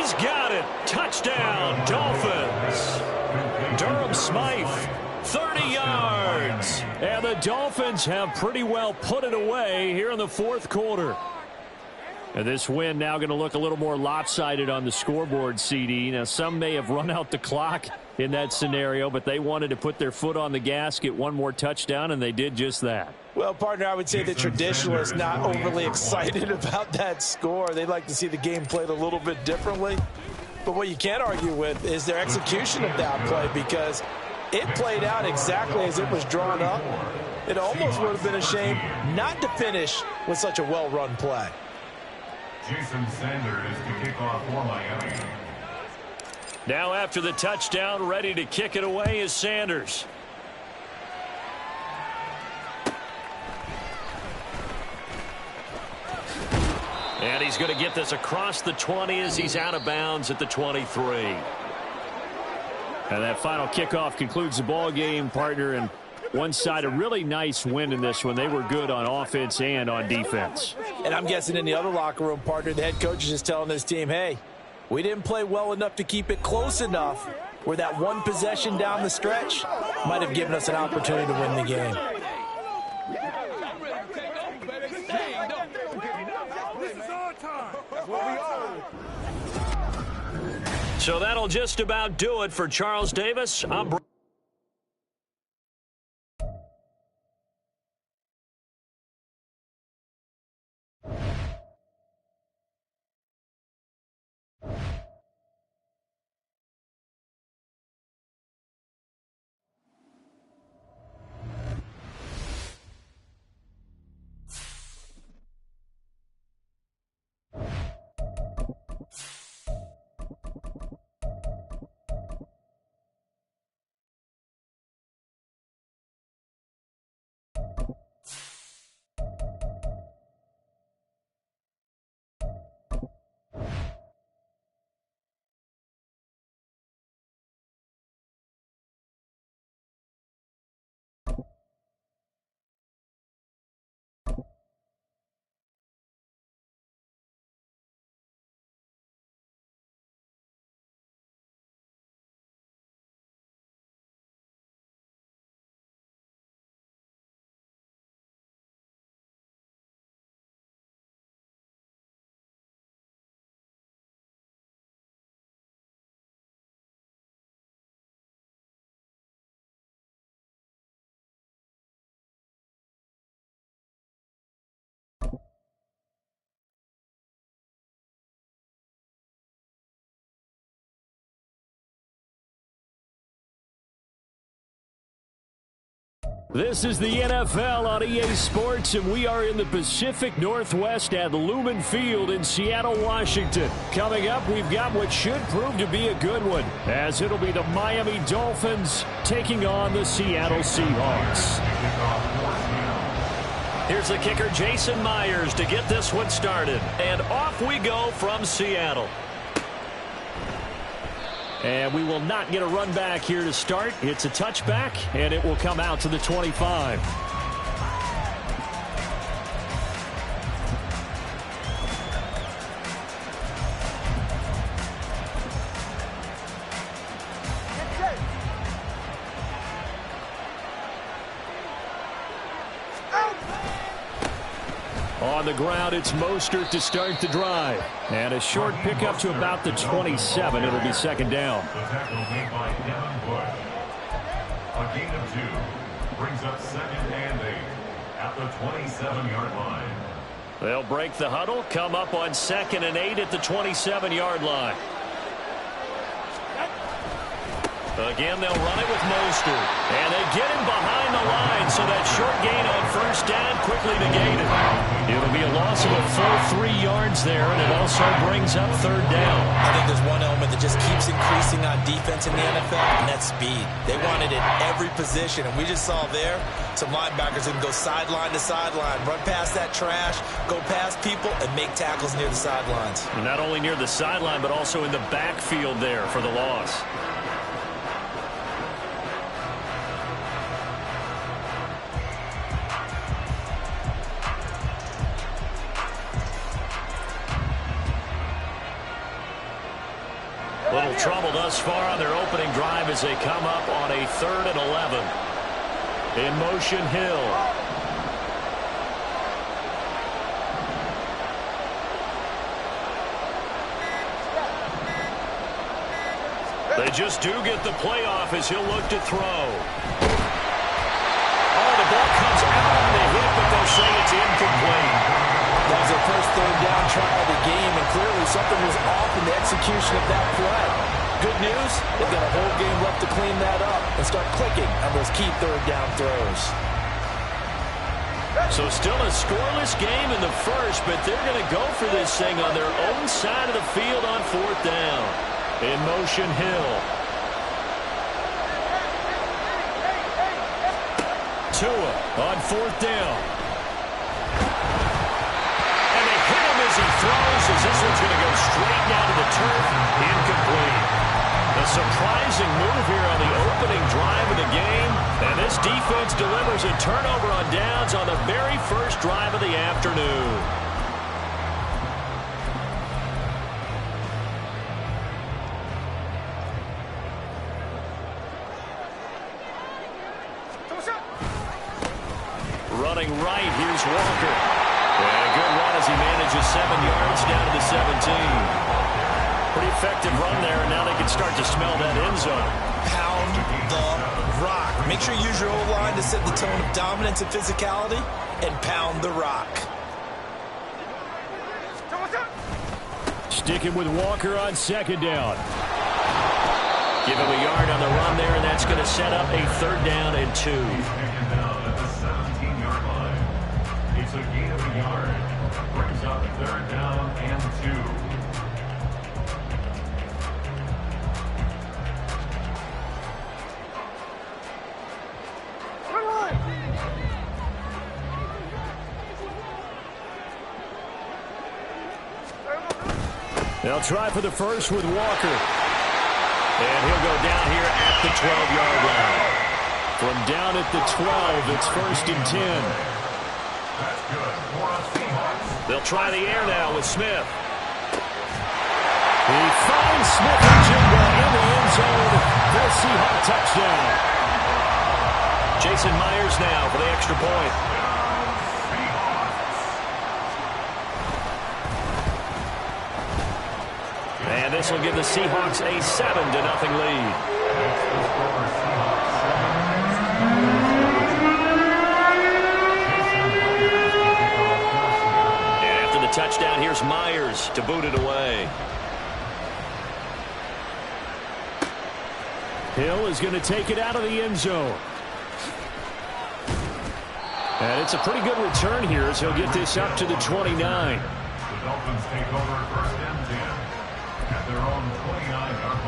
He's got it. Touchdown, Dolphins. Durham Smythe, 30 yards. And the Dolphins have pretty well put it away here in the fourth quarter. And this win now going to look a little more lopsided on the scoreboard, CD. Now, some may have run out the clock in that scenario, but they wanted to put their foot on the gas, get one more touchdown, and they did just that. Well, partner, I would say the traditionalists not overly excited about that score. They'd like to see the game played a little bit differently. But what you can't argue with is their execution of that play, because it played out exactly as it was drawn up. It almost would have been a shame not to finish with such a well-run play. Jason Sanders to kick off for Miami. Now after the touchdown, ready to kick it away is Sanders. And he's going to get this across the 20 as he's out of bounds at the 23. And that final kickoff concludes the ball game, partner. And one side, a really nice win in this one. They were good on offense and on defense. And I'm guessing in the other locker room, partner, the head coach is just telling his team, hey, we didn't play well enough to keep it close enough where that one possession down the stretch might have given us an opportunity to win the game. So that'll just about do it for Charles Davis. I'm This is the NFL on EA Sports, and we are in the Pacific Northwest at Lumen Field in Seattle, Washington. Coming up, we've got what should prove to be a good one, as it'll be the Miami Dolphins taking on the Seattle Seahawks. Here's the kicker, Jason Myers, to get this one started. And off we go from Seattle. And we will not get a run back here to start. It's a touchback, and it will come out to the 25. On the ground, it's Mostert to start the drive. And a short pickup to about the 27. It'll be second down. The tackle made by Devin Bush. A gain of 2 brings up 2nd and 8 at the 27-yard line. They'll break the huddle, come up on 2nd and 8 at the 27-yard line. Again, they'll run it with Mostert. And they get him behind the line, so that short gain on first down quickly negated. It'll be a loss of a full 3 yards there, and it also brings up 3rd down. I think there's one element that just keeps increasing on defense in the NFL, and that's speed. They want it at every position, and we just saw there some linebackers who can go sideline to sideline, run past that trash, go past people, and make tackles near the sidelines. And not only near the sideline, but also in the backfield there for the loss. trouble thus far on their opening drive as they come up on a 3rd and 11. In motion, Hill. They just do get the playoff as he'll look to throw. Oh, the ball comes out on the hit, but they'll say it's incomplete. That was their first 3rd down try of the game, and clearly something was off in the execution of that play. Good news, they've got a whole game left to clean that up and start clicking on those key 3rd down throws. So still a scoreless game in the first, but they're going to go for this thing on their own side of the field on 4th down. In motion, Hill. Tua on 4th down. And they hit him as he throws, as this one's going to go straight down to the turf. Incomplete. A surprising move here on the opening drive of the game. And this defense delivers a turnover on downs on the very first drive of the afternoon. Running right, here's Walker. And a good run as he manages 7 yards down to the 17. Pretty effective run there, and now they can start to smell that end zone. Pound the rock. Make sure you use your O-line to set the tone of dominance and physicality, and pound the rock. Sticking with Walker on 2nd down. Give him a yard on the run there, and that's going to set up a 3rd down and 2. It's a gain of a yard. Brings up 3rd down and 2. They'll try for the first with Walker. And he'll go down here at the 12-yard line. From down at the 12, it's 1st and 10. They'll try the air now with Smith. He finds Smith and Jigba in the end zone for a Seahawk touchdown. Jason Myers now for the extra point. And this will give the Seahawks a 7-0 lead. Touchdown, here's Myers to boot it away. Hill is going to take it out of the end zone. And it's a pretty good return here as he'll get this up to the 29. The Dolphins take over 1st and 10 at their own 29-yard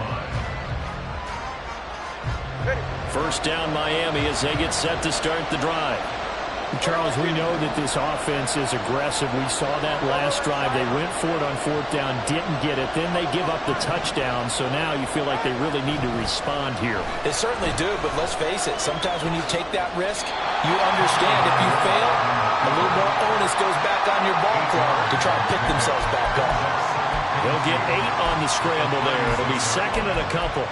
line. 1st down Miami as they get set to start the drive. Charles, we know that this offense is aggressive. We saw that last drive. They went for it on 4th down, didn't get it. Then they give up the touchdown. So now you feel like they really need to respond here. They certainly do, but let's face it. Sometimes when you take that risk, you understand if you fail, a little more onus goes back on your ball club to try to pick themselves back up. They'll get 8 on the scramble there. It'll be 2nd and a couple.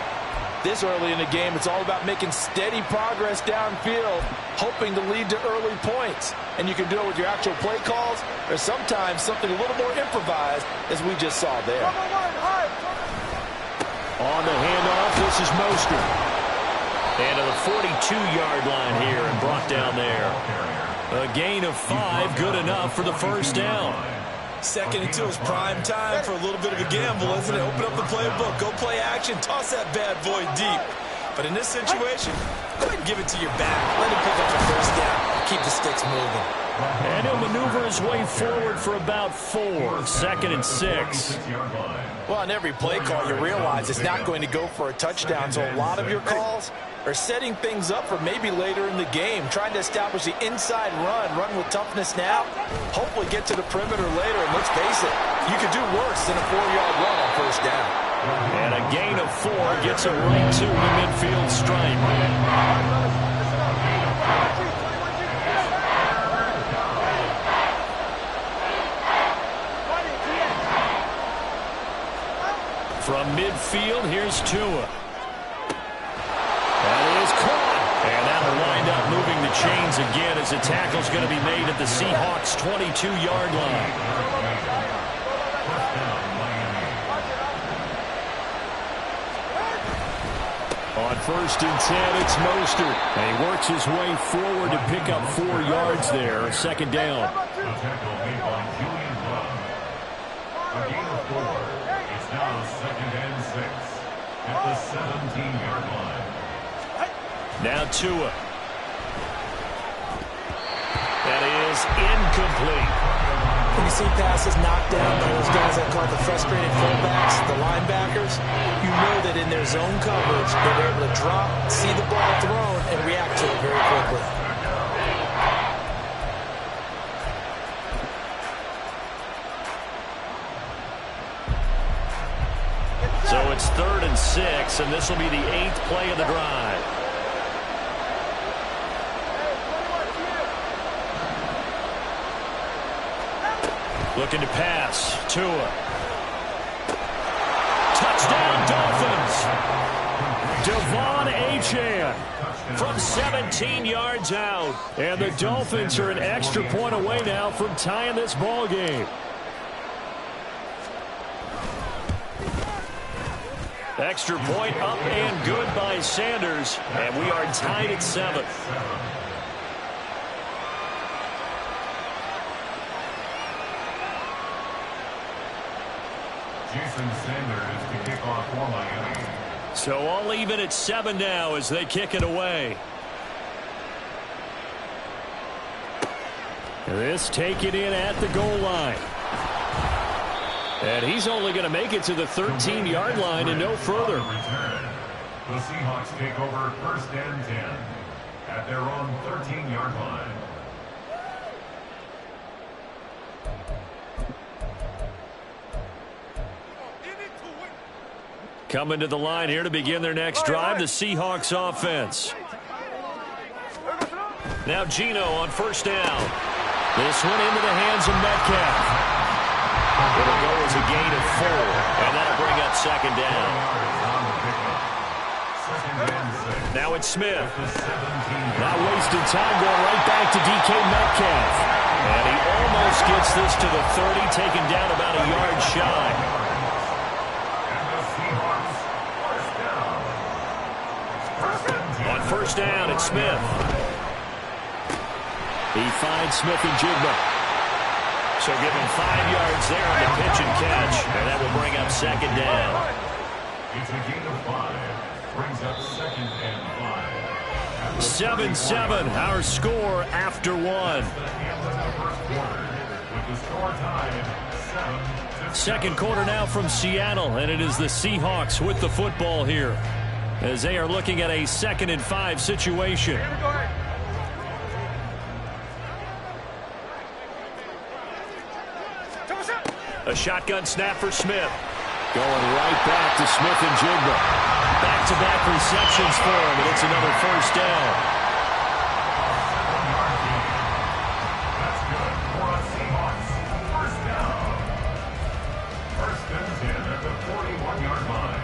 This early in the game, it's all about making steady progress downfield, hoping to lead to early points. And you can do it with your actual play calls, or sometimes something a little more improvised, as we just saw there. On the handoff, this is Mostert. And to the 42-yard line here and brought down there. A gain of 5, good enough for the 1st down. 2nd and 2 is prime time for a little bit of a gamble, isn't it? Open up the playbook, go play action, toss that bad boy deep. But in this situation, go ahead and give it to your back. Let him pick up the 1st down. Keep the sticks moving. And he'll maneuver his way forward for about 4. 2nd and 6. Well, on every play call, you realize it's not going to go for a touchdown, so a lot of your calls are setting things up for maybe later in the game, trying to establish the inside run with toughness now, hopefully get to the perimeter later, and let's face it, you could do worse than a 4-yard run on 1st down. And a gain of 4 gets it right to the midfield stripe. From midfield. field. Here's Tua. That is caught. And that'll wind up moving the chains again as the tackle's going to be made at the Seahawks' 22-yard line. On 1st and 10, it's Mostert. And he works his way forward to pick up 4 yards there. 2nd down. The tackle made by Julian Love. A gain of 4. It's now 2nd and 6 at the 17-yard line. Now Tua. That is incomplete. When you see passes knocked down by those guys I call the frustrated fullbacks, the linebackers, you know that in their zone coverage, they're able to drop, see the ball thrown, and react to it very quickly. So it's 3rd and 6, and this will be the 8th play of the drive. Looking to pass. Tua. Touchdown, Dolphins. Devon Achane from 17 yards out. And the Dolphins are an extra point away now from tying this ball game. Extra point up and good by Sanders. And we are tied at 7. Jason Sanders to kick off for Miami. So all even at 7 now as they kick it away. This taken in at the goal line. And he's only going to make it to the 13-yard line and no further. The Seahawks take over 1st and 10 at their own 13-yard line. Coming to the line here to begin their next drive, the Seahawks offense. Now Geno on 1st down. This one into the hands of Metcalf. It'll go as a gain of 4, and that'll bring up 2nd down. Now it's Smith. Not wasting time, going right back to DK Metcalf. And he almost gets this to the 30, taken down about a yard shy. On 1st down, it's Smith. He finds Smith and Jigba. So give him 5 yards there on the pitch and catch. And that will bring up 2nd down. It's a gain of 5. Brings up 2nd and 5. 7-7, our score after 1. Second quarter now from Seattle, and it is the Seahawks with the football here as they are looking at a 2nd and 5 situation. A shotgun snap for Smith. Going right back to Smith and Jigba. Back-to-back receptions for him, and it's another 1st down. That's good for a Seahawks 1st down. 1st and 10 at the 41-yard line.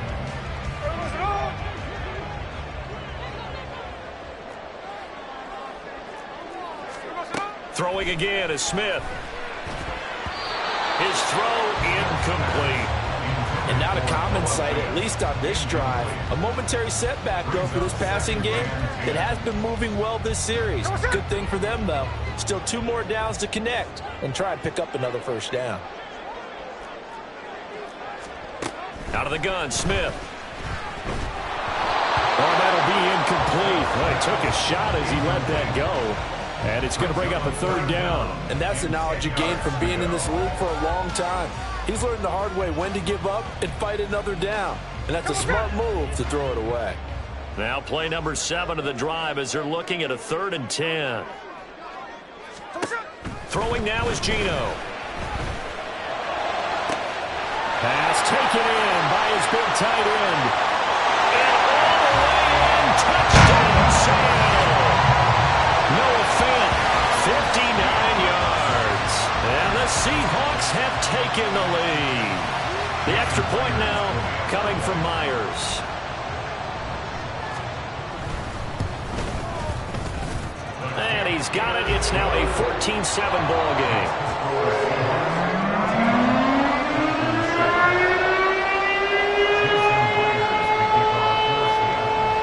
Throwing again is Smith. His throw incomplete. And not a common sight, at least on this drive. A momentary setback, though, for this passing game that has been moving well this series. Good thing for them, though. Still 2 more downs to connect and try and pick up another 1st down. Out of the gun, Smith. Oh, that'll be incomplete. Well, he took a shot as he let that go. And it's going to bring up a 3rd down. And that's the knowledge you gain from being in this league for a long time. He's learned the hard way when to give up and fight another down. And that's a smart move to throw it away. Now play number 7 of the drive as they're looking at a 3rd and 10. Throwing now is Geno. Pass taken in by his big tight end. And all the way in. Touchdown, Seattle. Noah Fant, 59 yards. And the Seahawks have taken the lead. The extra point now coming from Myers. he's got it. It's now a 14-7 ball game.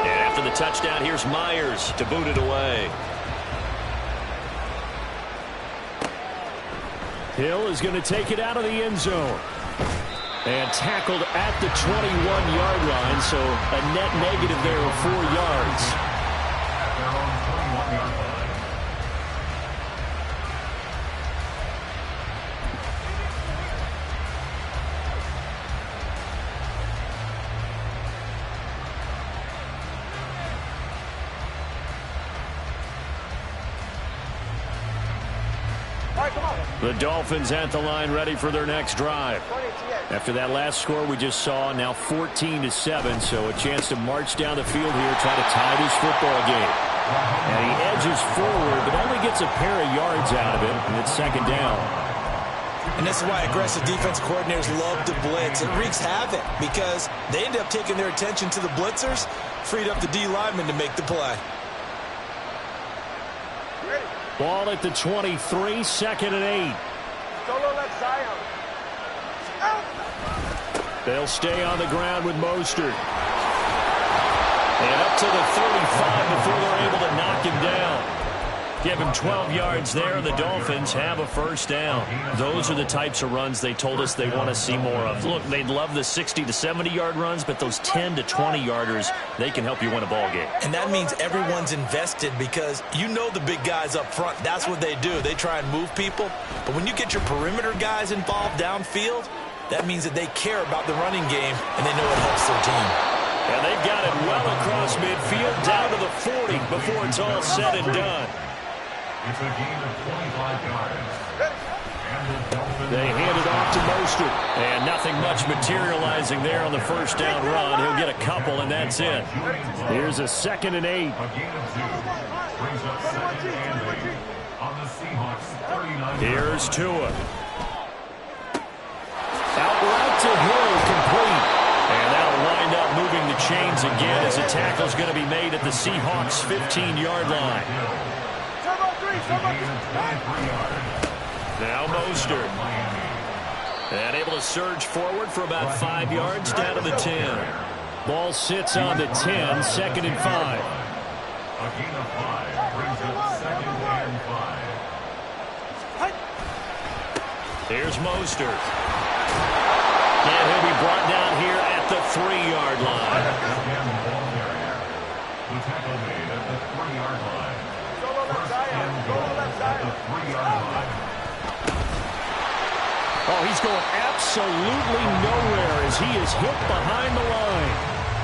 And after the touchdown, here's Myers to boot it away. Hill is going to take it out of the end zone. And tackled at the 21-yard line, so a net negative there of 4 yards. Their own 21-yard line. The Dolphins at the line, ready for their next drive. After that last score we just saw, now 14-7, so a chance to march down the field here, try to tie this football game. And he edges forward, but only gets a pair of yards out of it, and it's second down. And this is why aggressive defense coordinators love to blitz. It wreaks havoc because they end up taking their attention to the blitzers, freed up the D lineman to make the play. Ball at the 23, 2nd and 8. Solo left Zion. They'll stay on the ground with Mostert. And up to the 35 before they're able to knock him down. Give him 12 yards there. The Dolphins have a first down. Those are the types of runs they told us they want to see more of. Look, they'd love the 60 to 70-yard runs, but those 10 to 20-yarders, they can help you win a ball game. And that means everyone's invested because you know the big guys up front. That's what they do. They try and move people. But when you get your perimeter guys involved downfield, that means that they care about the running game and they know it helps their team. And they've got it well across midfield down to the 40 before it's all said and done. It's a gain of 25 yards. They hand it off to Mostert. And nothing much materializing there on the first down run. He'll get a couple, and that's it. Here's a 2nd and 8. A gain of 2 brings up 2nd and 8 on the Seahawks 39. Here's Tua. Outright to Hill, complete. And that'll wind up moving the chains again as a tackle's going to be made at the Seahawks' 15-yard line. Now Mostert. And able to surge forward for about 5 yards down to the 10. Ball sits on the 10, 2nd and 5. A gain of 5 brings up 2nd and 5. Here's Mostert. And he'll be brought down here at the 3-yard line. Again, ball carrier. The tackle made at the 3-yard line. First and goal at the 3-yard line. Oh, he's going absolutely nowhere as he is hit behind the line.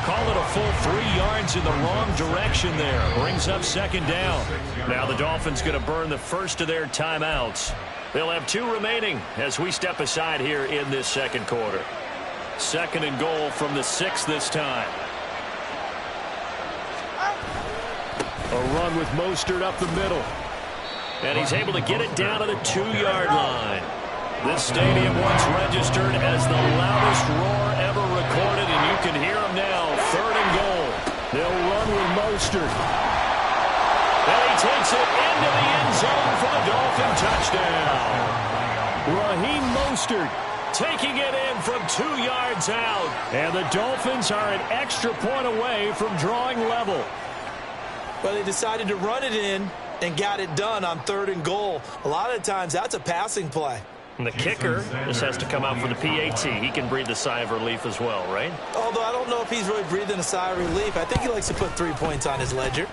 Call it a full 3 yards in the wrong direction there. Brings up 2nd down. Now the Dolphins going to burn the first of their timeouts. They'll have 2 remaining as we step aside here in this second quarter. 2nd and goal from the 6 this time. A run with Mostert up the middle. And he's able to get it down to the 2-yard line. This stadium once registered as the loudest roar ever recorded, and you can hear him now. 3rd and goal. They'll run with Mostert. And he takes it into the end zone for the Dolphin touchdown. Raheem Mostert taking it in from 2 yards out. And the Dolphins are an extra point away from drawing level. Well, they decided to run it in and got it done on 3rd and goal. A lot of times that's a passing play. And the kicker just has to come out for the PAT. He can breathe a sigh of relief as well, right? Although I don't know if he's really breathing a sigh of relief. I think he likes to put 3 points on his ledger.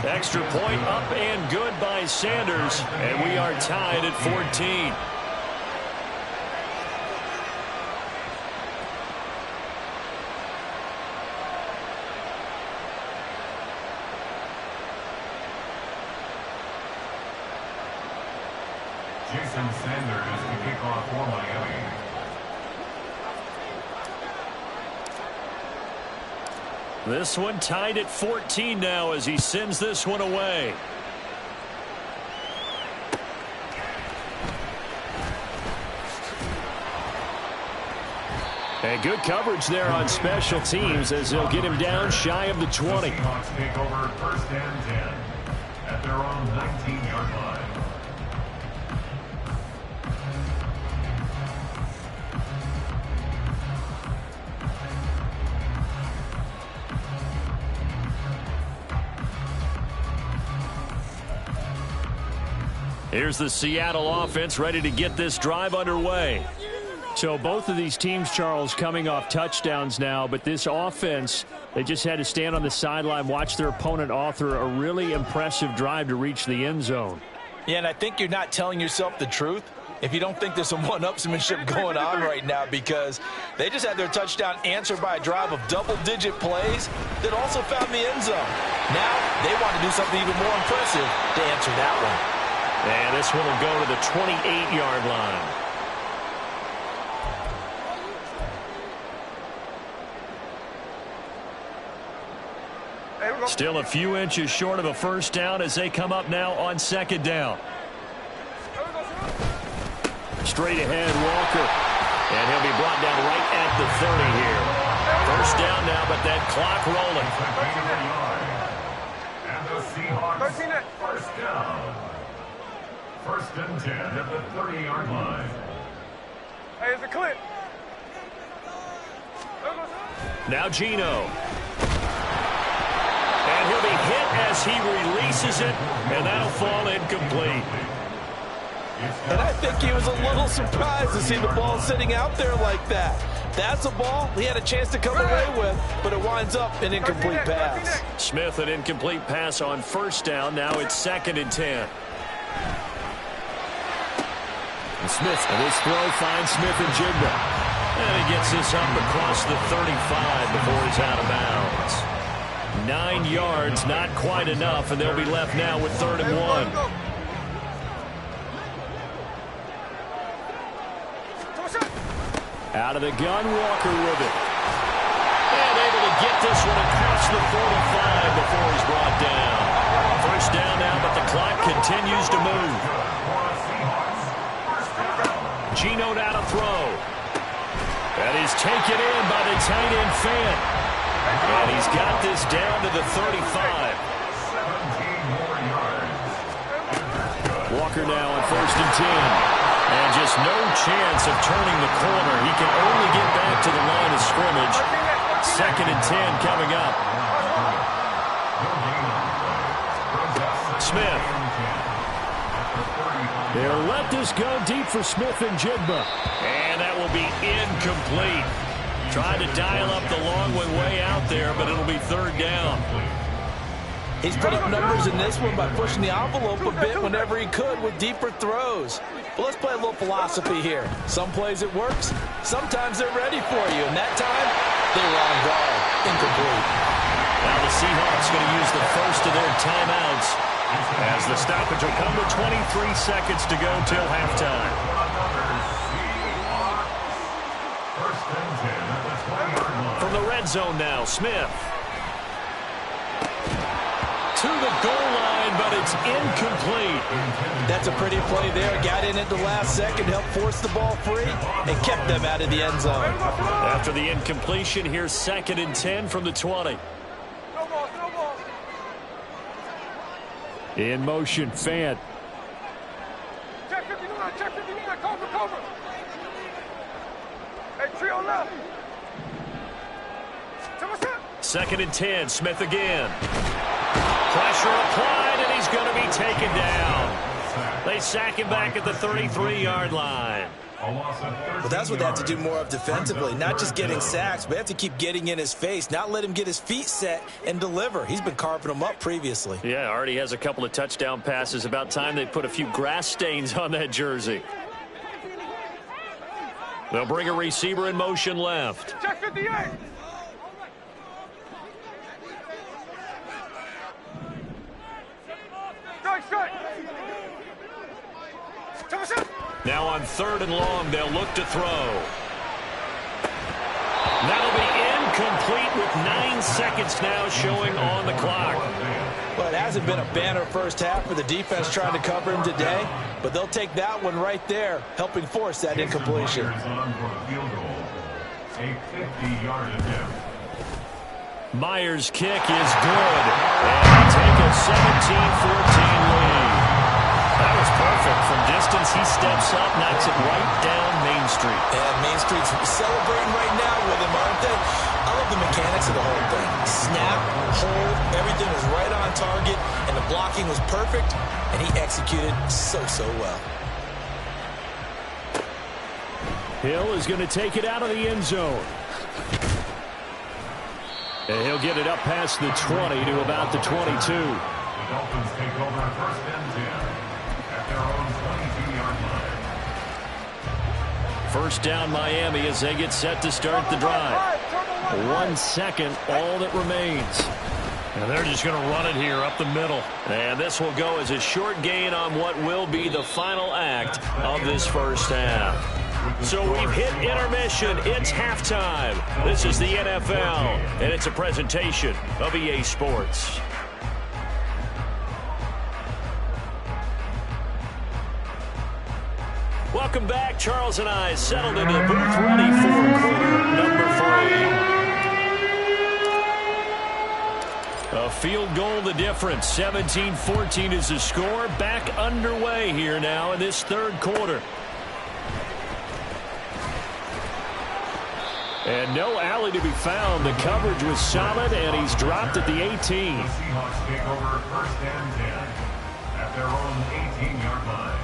Extra point up and good by Sanders. And we are tied at 14. Jason Sanders to kick off for Miami. This one tied at 14 now as he sends this one away. And good coverage there on special teams as they'll get him down shy of the 20. The Seahawks take over 1st and 10. at their own 19-yard line. Here's the Seattle offense ready to get this drive underway. So both of these teams, Charles, coming off touchdowns now, but this offense, they just had to stand on the sideline, watch their opponent author a really impressive drive to reach the end zone. Yeah, and I think you're not telling yourself the truth if you don't think there's some one-upsmanship going on right now, because they just had their touchdown answered by a drive of double-digit plays that also found the end zone. Now they want to do something even more impressive to answer that one. And this one will go to the 28-yard line. Still a few inches short of a first down as they come up now on second down. Straight ahead, Walker. And he'll be brought down right at the 30 here. First down now, but that clock rolling. And the Seahawks first down. First and 10 at the 30-yard line. Hey, it's a clip. Now Geno. And he'll be hit as he releases it, and that'll fall incomplete. And I think he was a little surprised to see the ball sitting out there like that. That's a ball he had a chance to come away with, but it winds up an incomplete pass. Smith, an incomplete pass on first down. Now it's second and 10. And Smith, and this throw finds Smith and Jigba. And he gets this up across the 35 before he's out of bounds. 9 yards, not quite enough, and they'll be left now with 3rd and 1. Out of the gun, Walker with it. And able to get this one across the 45 before he's brought down. First down now, but the clock continues to move. Geno now to throw. And he's taken in by the tight end Fant. And he's got this down to the 35. 17 more yards. Walker now on 1st and 10. And just no chance of turning the corner. He can only get back to the line of scrimmage. 2nd and 10 coming up. Smith. They'll let this go deep for Smith and Jigba. And that will be incomplete. Tried to dial up the long way out there, but it'll be 3rd down. He's put up numbers in this one by pushing the envelope a bit whenever he could with deeper throws. But let's play a little philosophy here. Some plays it works. Sometimes they're ready for you. And that time, they were on guard. Incomplete. Now the Seahawks going to use the first of their timeouts as the stoppage will come with 23 seconds to go till halftime. From the red zone now, Smith. To the goal line, but it's incomplete. That's a pretty play there. Got in at the last second, helped force the ball free, and kept them out of the end zone. After the incompletion, here's 2nd and 10 from the 20. In motion, Fant. Check 59, check 59, cover. Hey, trio left. 2nd and 10, Smith again. Pressure applied, and he's going to be taken down. They sack him back at the 33-yard line. Well, that's what they have to do more of defensively, not just getting sacks, but they have to keep getting in his face, not let him get his feet set and deliver. He's been carving them up previously. Yeah, already has a couple of touchdown passes. About time they put a few grass stains on that jersey. They'll bring a receiver in motion left. Check 58. Strike. Now on 3rd and long, they'll look to throw. That'll be incomplete with 9 seconds now showing on the clock. Well, it hasn't been a banner first half for the defense trying to cover him today, but they'll take that one right there, helping force that incompletion. A 50-yard attempt. Myers' kick is good. And take a 17-14 lead. That was perfect. From distance, he steps up, knocks it right down Main Street. And Main Street's celebrating right now with him, aren't they? I love the mechanics of the whole thing. Snap, hold, everything was right on target, and the blocking was perfect, and he executed so well. Hill is going to take it out of the end zone. And he'll get it up past the 20 to about the 22. The Dolphins take over first and 10 at their own 22-yard line. First down Miami as they get set to start the drive. 1 second, all that remains. And they're just going to run it here up the middle. And this will go as a short gain on what will be the final act of this first half. So we've hit intermission. It's halftime. This is the NFL, and it's a presentation of EA Sports. Welcome back. Charles and I settled into the booth, ready for quarter number 3. A field goal the difference. 17-14 is the score. Back underway here now in this third quarter. And no alley to be found. The coverage was solid, and he's dropped at the 18. The Seahawks take over first and 10 at their own 18-yard line.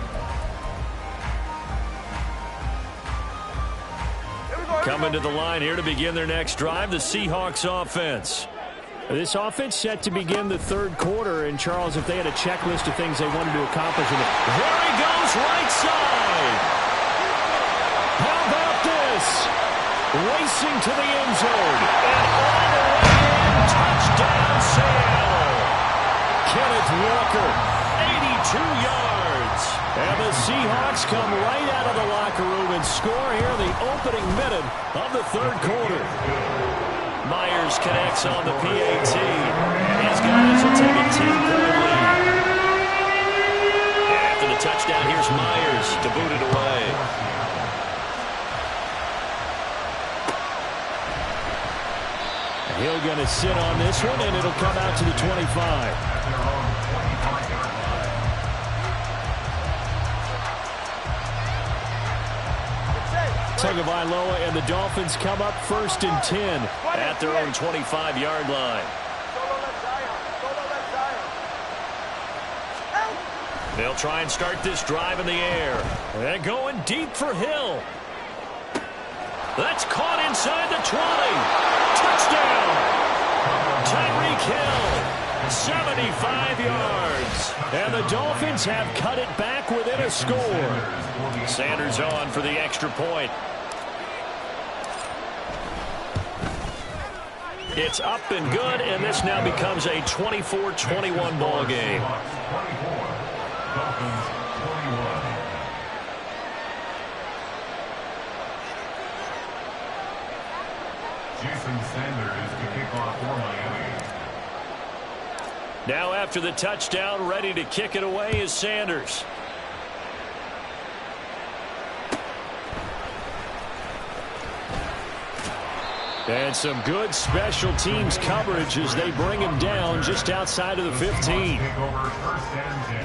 Coming to the line here to begin their next drive, the Seahawks offense. This offense set to begin the third quarter, and Charles, if they had a checklist of things they wanted to accomplish in it. There he goes, right side. How about this? Racing to the end zone, and all the way in, touchdown Seattle. Kenneth Walker, 82 yards. And the Seahawks come right out of the locker room and score here in the opening minute of the third quarter. Myers connects on the PAT. His guys will take a 10-point lead. And after the touchdown, here's Myers to boot it away. Hill going to sit on this one, and it'll come out to the 25. Tagovailoa and the Dolphins come up first and 10 at their own 25-yard line. They'll try and start this drive in the air. And going deep for Hill. That's caught inside the 20. Touchdown. Tyreek Hill, 75 yards. And the Dolphins have cut it back within a score. Sanders on for the extra point. It's up and good, and this now becomes a 24-21 ball game. Dolphins 21. Jason Sanders to kick off for Miami. Now after the touchdown, ready to kick it away is Sanders. And some good special teams coverage as they bring him down just outside of the 15. Take over first and 10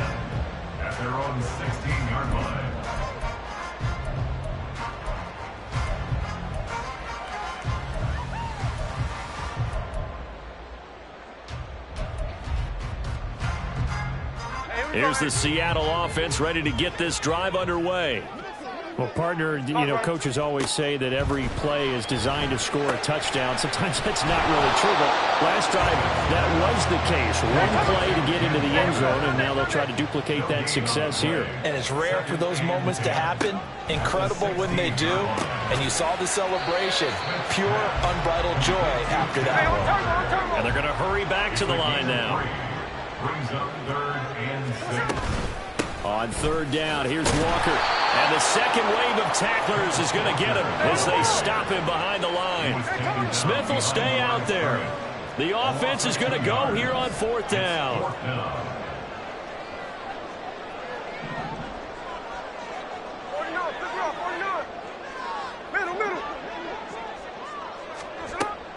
at their own 16-yard line. Here's the Seattle offense ready to get this drive underway. Well, partner, you know, coaches always say that every play is designed to score a touchdown. Sometimes that's not really true, but last drive, that was the case. One play to get into the end zone, and now they'll try to duplicate that success here. And it's rare for those moments to happen. Incredible when they do. And you saw the celebration. Pure, unbridled joy after that one. And they're going to hurry back to the line now. Brings up third and 6. On third down, here's Walker. And the second wave of tacklers is going to get him as they stop him behind the line. Smith will stay out there. The offense is going to go here on fourth down.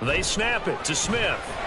They snap it to Smith.